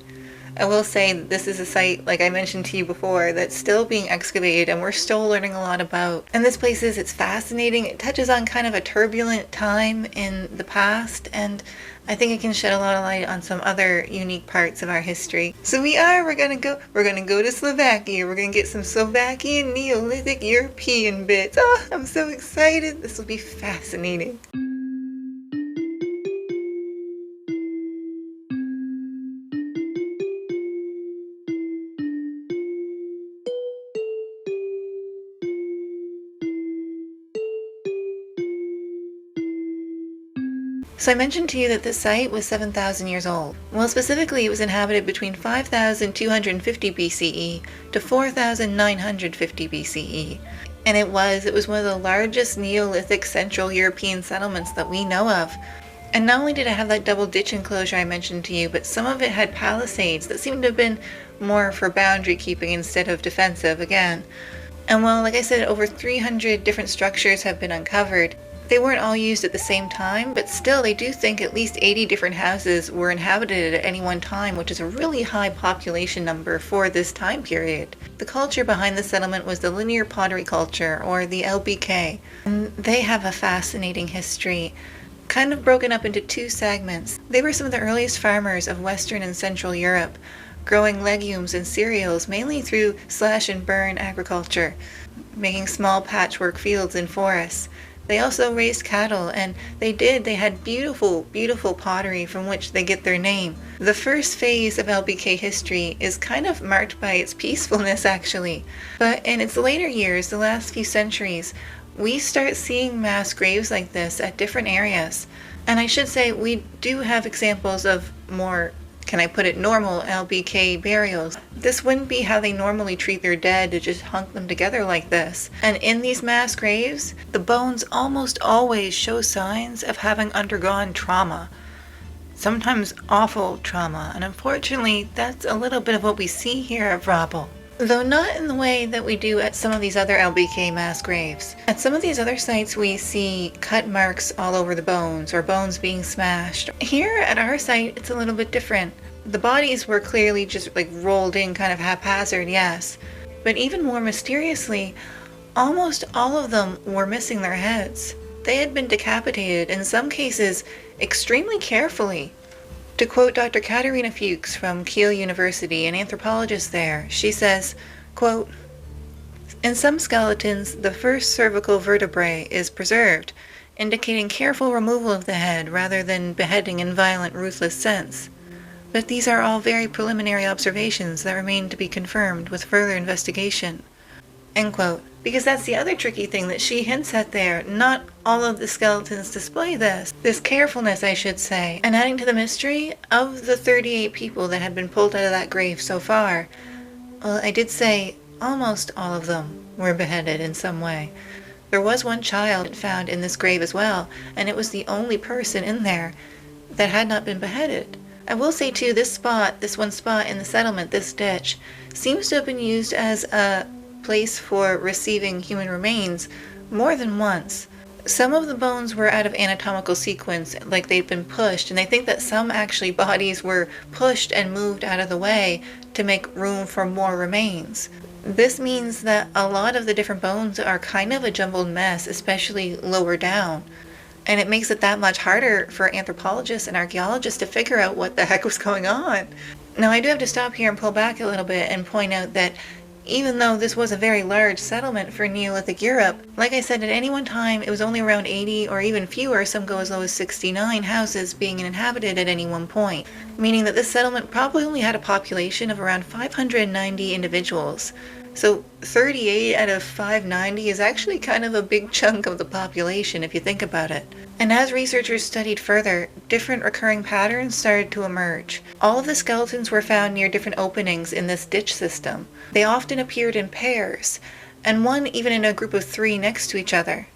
I will say this is a site, like I mentioned to you before, that's still being excavated and we're still learning a lot about. And this place it's fascinating. It touches on kind of a turbulent time in the past, and I think it can shed a lot of light on some other unique parts of our history. So we're gonna go to Slovakia. We're gonna get some Slovakian Neolithic European bits. Oh, I'm so excited. This will be fascinating. So I mentioned to you that this site was 7,000 years old. Well, specifically, it was inhabited between 5,250 BCE to 4,950 BCE. And it was one of the largest Neolithic Central European settlements that we know of. And not only did it have that double ditch enclosure I mentioned to you, but some of it had palisades that seemed to have been more for boundary keeping instead of defensive again. And well, like I said, over 300 different structures have been uncovered. They weren't all used at the same time, but still they do think at least 80 different houses were inhabited at any one time, which is a really high population number for this time period. The culture behind the settlement was the linear pottery culture, or the LBK. And they have a fascinating history, kind of broken up into 2 segments. They were some of the earliest farmers of Western and Central Europe, growing legumes and cereals mainly through slash and burn agriculture, making small patchwork fields and forests. They also raised cattle, and they had beautiful, beautiful pottery from which they get their name. The first phase of LBK history is kind of marked by its peacefulness, actually. But in its later years, the last few centuries, we start seeing mass graves like this at different areas. And I should say, we do have examples of more, can I put it, normal LBK burials. This wouldn't be how they normally treat their dead, to just hunk them together like this. And in these mass graves, the bones almost always show signs of having undergone trauma. Sometimes awful trauma, and unfortunately, that's a little bit of what we see here at Vrable. Though not in the way that we do at some of these other LBK mass graves. At some of these other sites we see cut marks all over the bones, or bones being smashed. Here at our site it's a little bit different. The bodies were clearly just like rolled in kind of haphazard, yes. But even more mysteriously, almost all of them were missing their heads. They had been decapitated, in some cases extremely carefully. To quote Dr. Katerina Fuchs from Kiel University, an anthropologist there, she says, quote, "In some skeletons, the first cervical vertebrae is preserved, indicating careful removal of the head rather than beheading in violent, ruthless sense. But these are all very preliminary observations that remain to be confirmed with further investigation." End quote. Because that's the other tricky thing that she hints at there. Not all of the skeletons display this. This carefulness, I should say. And adding to the mystery, of the 38 people that had been pulled out of that grave so far, well, I did say almost all of them were beheaded in some way. There was one child found in this grave as well, and it was the only person in there that had not been beheaded. I will say too, this one spot in the settlement, this ditch, seems to have been used as a place for receiving human remains more than once. Some of the bones were out of anatomical sequence, like they'd been pushed, and they think that some actually bodies were pushed and moved out of the way to make room for more remains. This means that a lot of the different bones are kind of a jumbled mess, especially lower down. And it makes it that much harder for anthropologists and archaeologists to figure out what the heck was going on. Now, I do have to stop here and pull back a little bit and point out that even though this was a very large settlement for Neolithic Europe, like I said, at any one time it was only around 80 or even fewer, some go as low as 69 houses being inhabited at any one point, meaning that this settlement probably only had a population of around 590 individuals. So 38 out of 590 is actually kind of a big chunk of the population if you think about it. And as researchers studied further, different recurring patterns started to emerge. All of the skeletons were found near different openings in this ditch system. They often appeared in pairs, and one even in a group of 3 next to each other.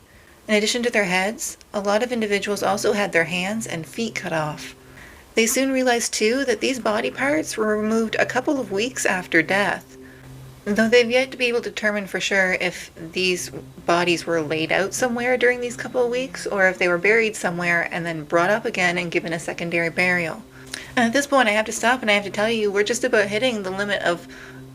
In addition to their heads, a lot of individuals also had their hands and feet cut off. They soon realized too that these body parts were removed a couple of weeks after death. Though they've yet to be able to determine for sure if these bodies were laid out somewhere during these couple of weeks, or if they were buried somewhere and then brought up again and given a secondary burial. And at this point I have to stop and I have to tell you, we're just about hitting the limit of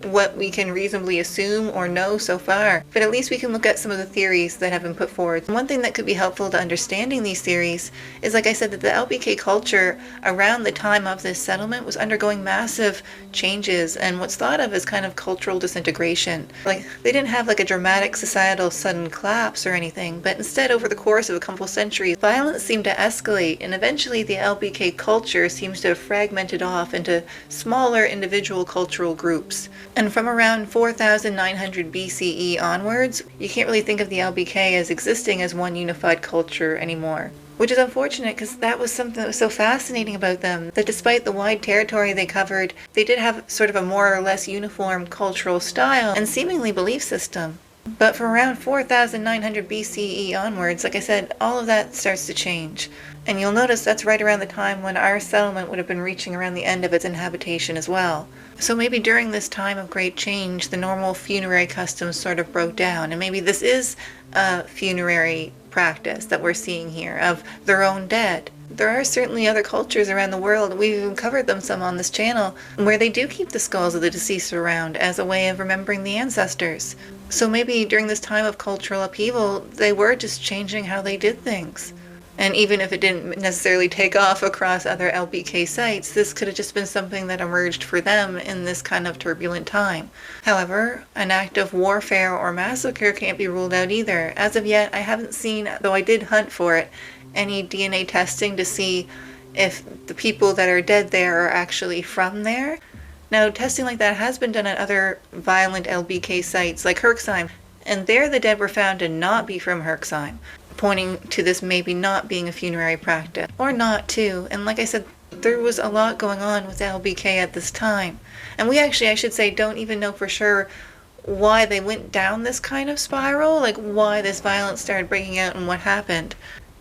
what we can reasonably assume or know so far, but at least we can look at some of the theories that have been put forward. One thing that could be helpful to understanding these theories is, like I said, that the LBK culture around the time of this settlement was undergoing massive changes and what's thought of as kind of cultural disintegration. Like, they didn't have like a dramatic societal sudden collapse or anything, but instead over the course of a couple centuries, violence seemed to escalate, and eventually the LBK culture seems to have fragmented off into smaller individual cultural groups. And from around 4900 BCE onwards, you can't really think of the LBK as existing as one unified culture anymore. Which is unfortunate, because that was something that was so fascinating about them, that despite the wide territory they covered, they did have sort of a more or less uniform cultural style and seemingly belief system. But from around 4900 BCE onwards, like I said, all of that starts to change. And you'll notice that's right around the time when our settlement would have been reaching around the end of its inhabitation as well. So maybe during this time of great change, the normal funerary customs sort of broke down, and maybe this is a funerary practice that we're seeing here of their own dead. There are certainly other cultures around the world, we've even covered them some on this channel, where they do keep the skulls of the deceased around as a way of remembering the ancestors. So maybe during this time of cultural upheaval, they were just changing how they did things. And even if it didn't necessarily take off across other LBK sites, this could have just been something that emerged for them in this kind of turbulent time. However, an act of warfare or massacre can't be ruled out either. As of yet, I haven't seen, though I did hunt for it, any DNA testing to see if the people that are dead there are actually from there. Now, testing like that has been done at other violent LBK sites like Herxheim, and there the dead were found to not be from Herxheim, pointing to this maybe not being a funerary practice. Or not too, and like I said, there was a lot going on with LBK at this time. And we actually, I should say, don't even know for sure why they went down this kind of spiral, like why this violence started breaking out and what happened.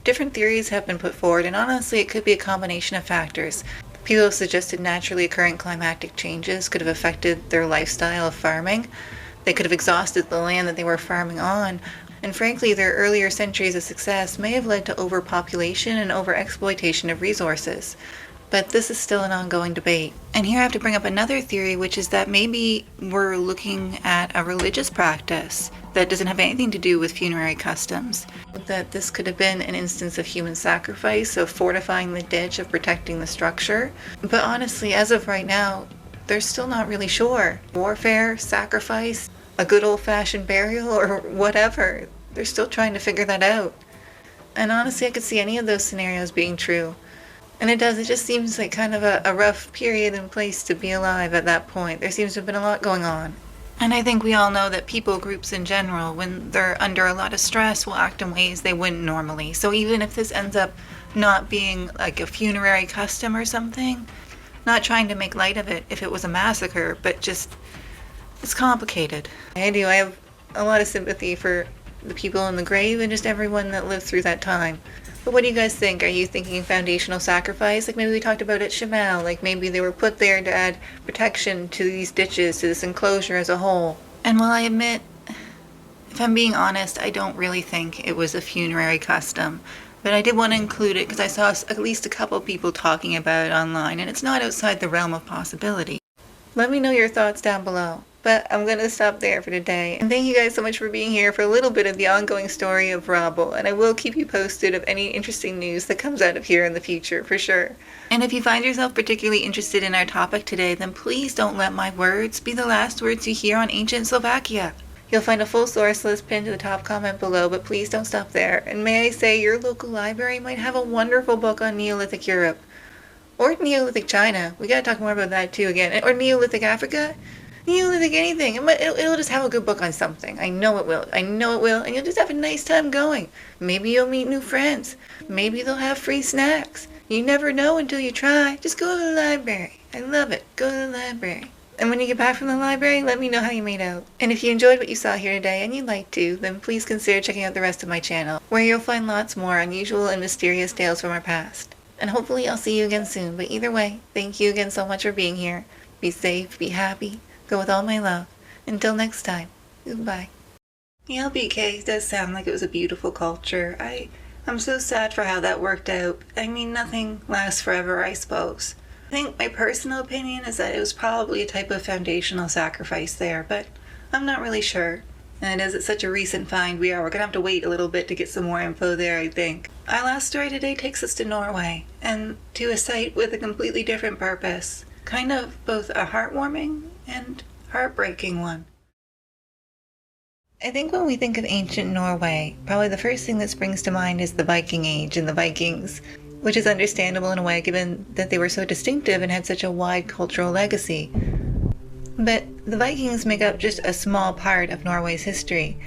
Different theories have been put forward, and honestly it could be a combination of factors. People have suggested naturally occurring climatic changes could have affected their lifestyle of farming. They could have exhausted the land that they were farming on. And frankly, their earlier centuries of success may have led to overpopulation and overexploitation of resources. But this is still an ongoing debate. And here I have to bring up another theory, which is that maybe we're looking at a religious practice that doesn't have anything to do with funerary customs. That this could have been an instance of human sacrifice, of fortifying the ditch, of protecting the structure. But honestly, as of right now, they're still not really sure. Warfare, sacrifice, a good old-fashioned burial, or whatever. They're still trying to figure that out. And honestly, I could see any of those scenarios being true. And it just seems like kind of a rough period and place to be alive at that point. There seems to have been a lot going on. And I think we all know that people groups in general, when they're under a lot of stress, will act in ways they wouldn't normally. So even if this ends up not being like a funerary custom or something, not trying to make light of it if it was a massacre, but just, it's complicated. I do. I have a lot of sympathy for the people in the grave and just everyone that lived through that time. But what do you guys think? Are you thinking foundational sacrifice? Like maybe we talked about at Shimao, like maybe they were put there to add protection to these ditches, to this enclosure as a whole. And while I admit, if I'm being honest, I don't really think it was a funerary custom. But I did want to include it because I saw at least a couple people talking about it online, and it's not outside the realm of possibility. Let me know your thoughts down below. But I'm going to stop there for today. And thank you guys so much for being here for a little bit of the ongoing story of Vrable. And I will keep you posted of any interesting news that comes out of here in the future, for sure. And if you find yourself particularly interested in our topic today, then please don't let my words be the last words you hear on ancient Slovakia. You'll find a full source list pinned to the top comment below, but please don't stop there. And may I say, your local library might have a wonderful book on Neolithic Europe. Or Neolithic China. We gotta talk more about that too again. Or Neolithic Africa. Neolithic anything. It'll just have a good book on something. I know it will. I know it will. And you'll just have a nice time going. Maybe you'll meet new friends. Maybe they'll have free snacks. You never know until you try. Just go to the library. I love it. Go to the library. And when you get back from the library, let me know how you made out. And if you enjoyed what you saw here today and you'd like to, then please consider checking out the rest of my channel, where you'll find lots more unusual and mysterious tales from our past. And hopefully I'll see you again soon. But either way, thank you again so much for being here. Be safe, be happy. Go with all my love. Until next time, goodbye. The LBK does sound like it was a beautiful culture. I'm so sad for how that worked out. I mean, nothing lasts forever, I suppose. I think my personal opinion is that it was probably a type of foundational sacrifice there, but I'm not really sure. And as it's such a recent find, we're gonna have to wait a little bit to get some more info there, I think. Our last story today takes us to Norway, and to a site with a completely different purpose. Kind of both a heartwarming and heartbreaking one. I think when we think of ancient Norway, probably the first thing that springs to mind is the Viking Age and the Vikings, which is understandable in a way given that they were so distinctive and had such a wide cultural legacy. But the Vikings make up just a small part of Norway's history.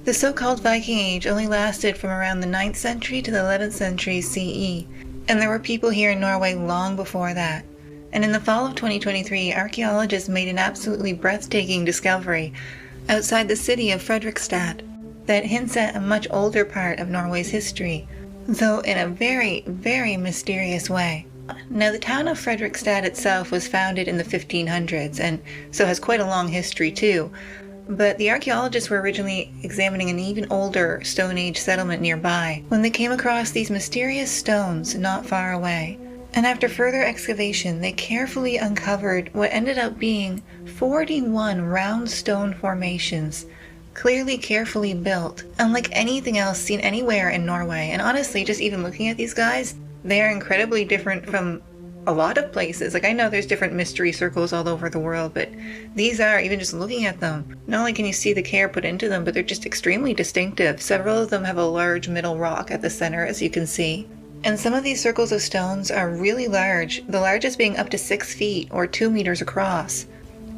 The so-called Viking Age only lasted from around the 9th century to the 11th century CE, and there were people here in Norway long before that. And in the fall of 2023, archaeologists made an absolutely breathtaking discovery outside the city of Fredrikstad that hints at a much older part of Norway's history, though in a very, very mysterious way. Now, the town of Fredrikstad itself was founded in the 1500s, and so has quite a long history too. But the archaeologists were originally examining an even older Stone Age settlement nearby when they came across these mysterious stones not far away. And after further excavation, they carefully uncovered what ended up being 41 round stone formations, clearly carefully built, unlike anything else seen anywhere in Norway. And honestly, just even looking at these guys, they are incredibly different from a lot of places. Like, I know there's different mystery circles all over the world, but these are, even just looking at them, not only can you see the care put into them, but they're just extremely distinctive. Several of them have a large middle rock at the center, as you can see. And some of these circles of stones are really large, the largest being up to 6 feet or 2 meters across.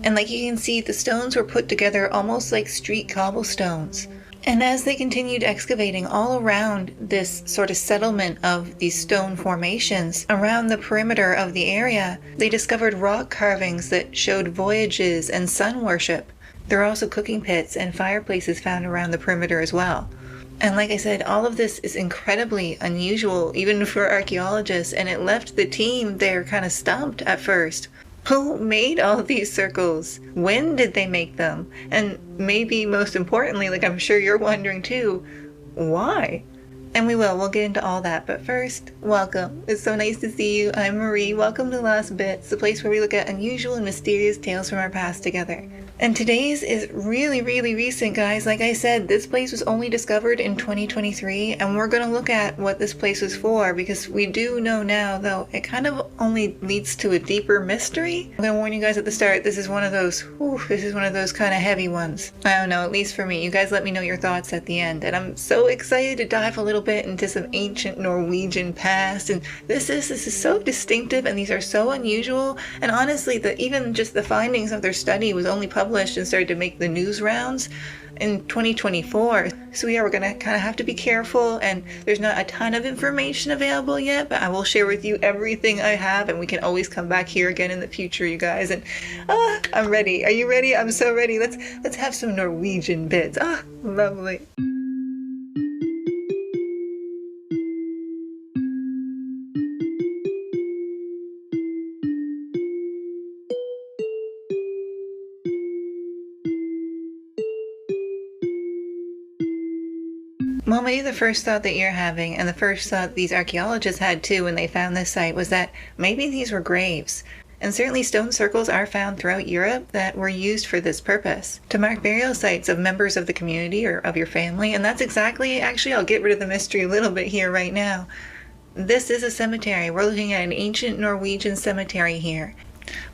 And like you can see, the stones were put together almost like street cobblestones. And as they continued excavating all around this sort of settlement of these stone formations, around the perimeter of the area, they discovered rock carvings that showed voyages and sun worship. There are also cooking pits and fireplaces found around the perimeter as well. And like I said, all of this is incredibly unusual, even for archaeologists, and it left the team there kind of stumped at first. Who made all of these circles? When did they make them? And maybe most importantly, like I'm sure you're wondering too, why? And we'll get into all that, but first, welcome. It's so nice to see you. I'm Marie. Welcome to Lost Bits, the place where we look at unusual and mysterious tales from our past together. And today's is really, really recent, guys. Like I said, this place was only discovered in 2023, and we're going to look at what this place was for, because we do know now, though, it kind of only leads to a deeper mystery. I'm going to warn you guys at the start, this is one of those kind of heavy ones. I don't know, at least for me. You guys let me know your thoughts at the end, and I'm so excited to dive a little bit into some ancient Norwegian past, and this is so distinctive, and these are so unusual. And honestly, even just the findings of their study was only published and started to make the news rounds in 2024. So we're going to kind of have to be careful, and there's not a ton of information available yet, but I will share with you everything I have, and we can always come back here again in the future, you guys. And I'm ready. Are you ready? I'm so ready. Let's have some Norwegian bits. Lovely. Well, maybe the first thought that you're having, and the first thought these archaeologists had too when they found this site, was that maybe these were graves. And certainly stone circles are found throughout Europe that were used for this purpose, to mark burial sites of members of the community or of your family. And that's exactly, actually, I'll get rid of the mystery a little bit here right now. This is a cemetery. We're looking at an ancient Norwegian cemetery here.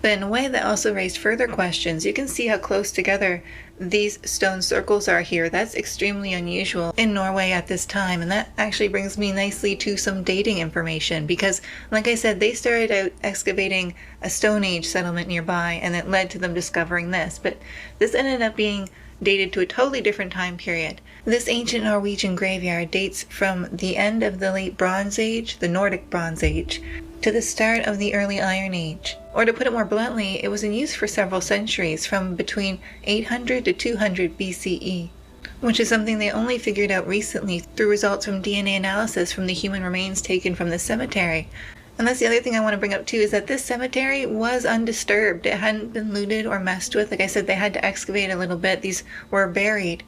But in a way that also raised further questions. You can see how close together these stone circles are here. That's extremely unusual in Norway at this time, and that actually brings me nicely to some dating information, because like I said, they started out excavating a Stone Age settlement nearby, and it led to them discovering this, but this ended up being dated to a totally different time period. This ancient Norwegian graveyard dates from the end of the late Bronze Age, the Nordic Bronze Age, to the start of the early Iron Age. Or to put it more bluntly, it was in use for several centuries, from between 800 to 200 BCE, which is something they only figured out recently through results from DNA analysis from the human remains taken from the cemetery. And that's the other thing I want to bring up too, is that this cemetery was undisturbed. It hadn't been looted or messed with. Like I said, they had to excavate a little bit. These were buried.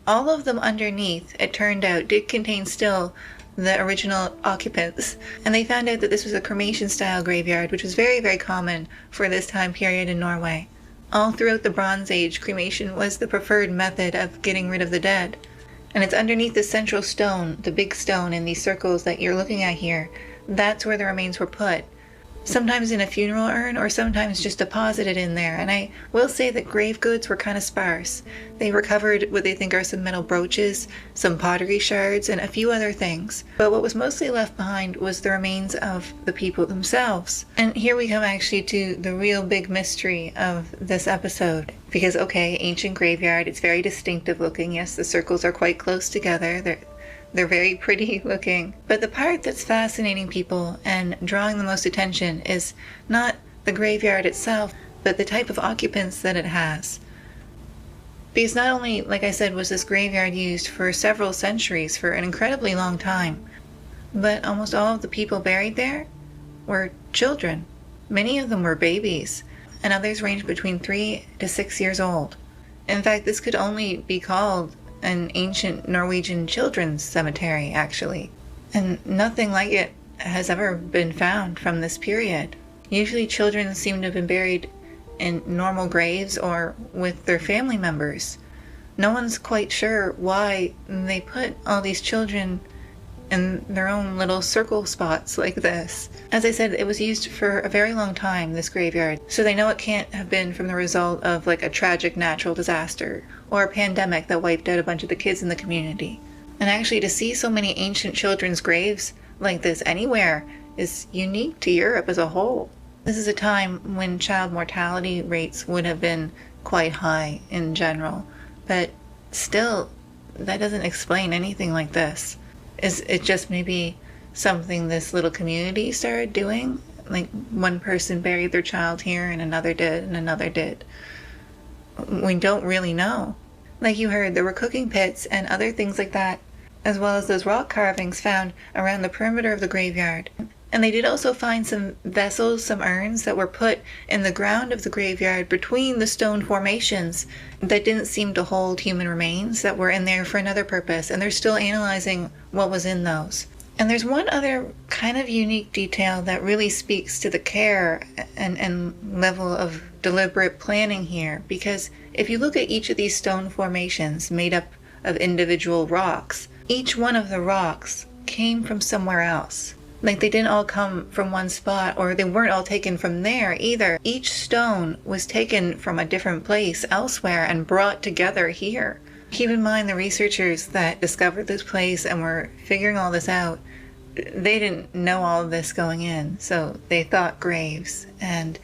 All of them underneath, it turned out, did contain still the original occupants, and they found out that this was a cremation style graveyard, which was very, very common for this time period in Norway. All throughout the Bronze Age, cremation was the preferred method of getting rid of the dead. And it's underneath the central stone, the big stone in these circles that you're looking at here. That's where the remains were put. Sometimes in a funeral urn, or sometimes just deposited in there. And I will say that grave goods were kind of sparse. They recovered what they think are some metal brooches, some pottery shards, and a few other things. But what was mostly left behind was the remains of the people themselves. And here we come actually to the real big mystery of this episode. Because, okay, ancient graveyard, it's very distinctive looking. Yes, the circles are quite close together. They're very pretty looking. But the part that's fascinating people and drawing the most attention is not the graveyard itself, but the type of occupants that it has. Because not only, like I said, was this graveyard used for several centuries, for an incredibly long time, but almost all of the people buried there were children. Many of them were babies, and others ranged between 3 to 6 years old. In fact, this could only be called an ancient Norwegian children's cemetery, actually. And nothing like it has ever been found from this period. Usually children seem to have been buried in normal graves or with their family members. No one's quite sure why they put all these children in their own little circle spots like this. As I said, it was used for a very long time, this graveyard, so they know it can't have been from the result of like a tragic natural disaster or a pandemic that wiped out a bunch of the kids in the community. And actually, to see so many ancient children's graves like this anywhere is unique to Europe as a whole. This is a time when child mortality rates would have been quite high in general, but still, that doesn't explain anything like this. Is it just maybe something this little community started doing? Like one person buried their child here and another did and another did. We don't really know. Like you heard, there were cooking pits and other things like that, as well as those rock carvings found around the perimeter of the graveyard. And they did also find some vessels, some urns that were put in the ground of the graveyard between the stone formations that didn't seem to hold human remains, that were in there for another purpose, and they're still analyzing what was in those. And there's one other kind of unique detail that really speaks to the care and level of deliberate planning here, because if you look at each of these stone formations made up of individual rocks, each one of the rocks came from somewhere else. Like they didn't all come from one spot, or they weren't all taken from there either. Each stone was taken from a different place elsewhere and brought together here. Keep in mind the researchers that discovered this place and were figuring all this out, they didn't know all of this going in, so they thought graves, and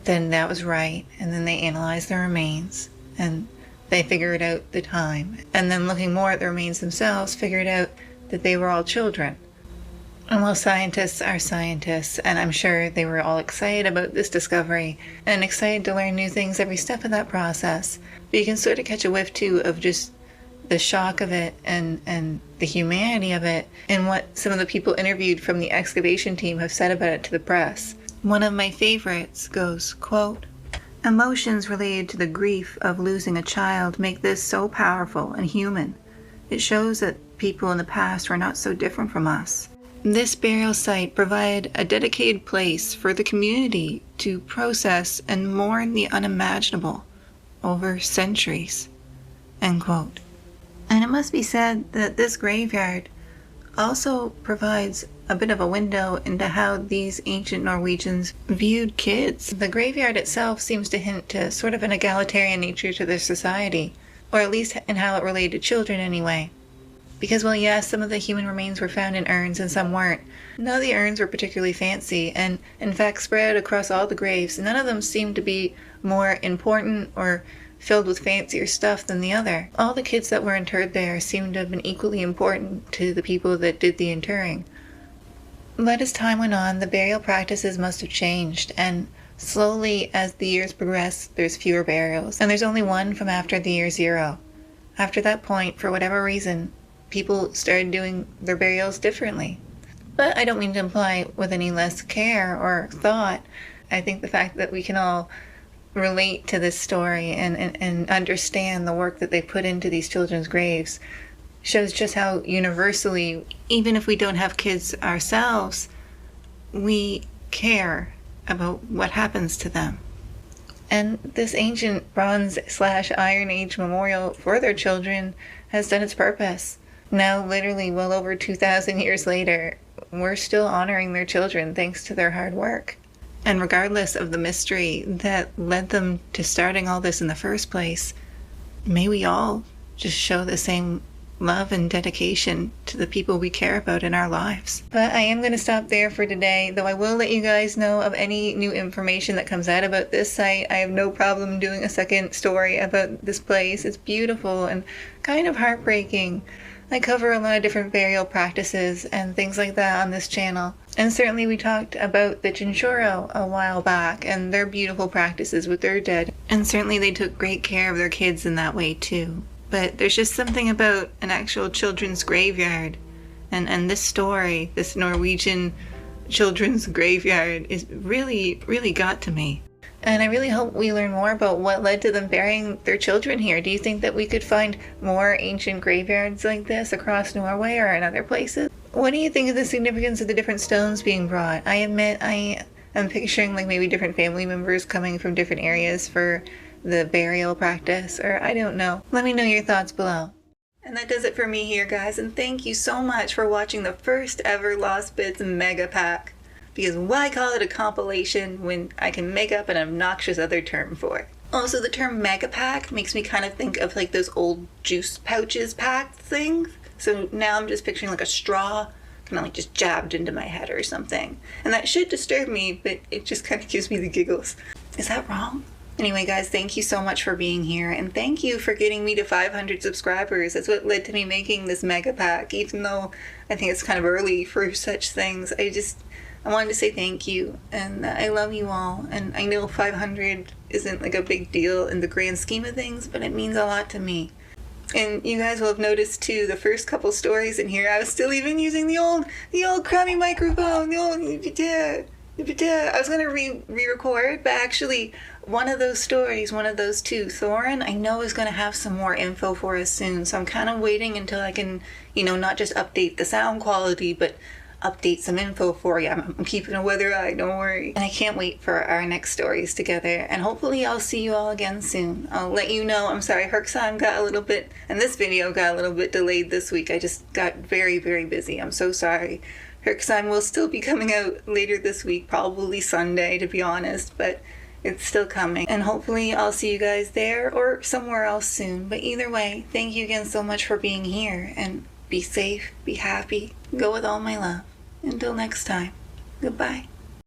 then that was right, and then they analyzed the remains, and they figured out the time, and then looking more at the remains themselves, figured out that they were all children. And well, scientists are scientists, and I'm sure they were all excited about this discovery, and excited to learn new things every step of that process. But you can sort of catch a whiff, too, of just the shock of it and the humanity of it, and what some of the people interviewed from the excavation team have said about it to the press. One of my favorites goes, quote, "Emotions related to the grief of losing a child make this so powerful and human. It shows that people in the past were not so different from us. This burial site provided a dedicated place for the community to process and mourn the unimaginable over centuries." End quote. And it must be said that this graveyard also provides a bit of a window into how these ancient Norwegians viewed kids. The graveyard itself seems to hint to sort of an egalitarian nature to their society, or at least in how it related to children anyway. Because, well, yes, some of the human remains were found in urns and some weren't. None of the urns were particularly fancy, and in fact spread across all the graves, none of them seemed to be more important or filled with fancier stuff than the other. All the kids that were interred there seemed to have been equally important to the people that did the interring. But as time went on, the burial practices must have changed, and slowly as the years progress, there's fewer burials, and there's only one from after the year 0. After that point, for whatever reason, people started doing their burials differently. But I don't mean to imply with any less care or thought. I think the fact that we can all relate to this story and understand the work that they put into these children's graves shows just how universally, even if we don't have kids ourselves, we care about what happens to them. And this ancient Bronze/Iron Age memorial for their children has done its purpose. Now, literally well over 2,000 years later, we're still honoring their children thanks to their hard work. And regardless of the mystery that led them to starting all this in the first place, may we all just show the same love and dedication to the people we care about in our lives. But I am going to stop there for today, though I will let you guys know of any new information that comes out about this site. I have no problem doing a second story about this place. It's beautiful and kind of heartbreaking. I cover a lot of different burial practices and things like that on this channel. And certainly we talked about the Chinchorro a while back and their beautiful practices with their dead. And certainly they took great care of their kids in that way too. But there's just something about an actual children's graveyard. And this story, this Norwegian children's graveyard, is really, really got to me. And I really hope we learn more about what led to them burying their children here. Do you think that we could find more ancient graveyards like this across Norway or in other places? What do you think of the significance of the different stones being brought? I admit I am picturing like maybe different family members coming from different areas for the burial practice, or I don't know. Let me know your thoughts below. And that does it for me here, guys, and thank you so much for watching the first ever Lost Bits Mega-Pak. Because why call it a compilation when I can make up an obnoxious other term for it? Also, the term Mega-Pak makes me kind of think of like those old juice pouches packed things. So now I'm just picturing like a straw kind of like just jabbed into my head or something. And that should disturb me, but it just kind of gives me the giggles. Is that wrong? Anyway, guys, thank you so much for being here, and thank you for getting me to 500 subscribers. That's what led to me making this Mega-Pak, even though I think it's kind of early for such things. I wanted to say thank you, and I love you all, and I know 500 isn't like a big deal in the grand scheme of things, but it means a lot to me. And you guys will have noticed too, the first couple stories in here, I was still even using the old crummy microphone, the old I was gonna re-record, but actually one of those stories, one of those two, Thorin, I know is gonna have some more info for us soon, so I'm kind of waiting until I can, not just update the sound quality, but update some info for you. I'm keeping a weather eye, don't worry. And I can't wait for our next stories together, and hopefully I'll see you all again soon. I'll let you know. I'm sorry, Herxheim got a little bit, and this video got a little bit delayed this week. I just got very, very busy. I'm so sorry. Herxheim will still be coming out later this week, probably Sunday, to be honest, but It's still coming. And hopefully I'll see you guys there or somewhere else soon. But either way, thank you again so much for being here. And be safe, be happy, go with all my love. Until next time, goodbye.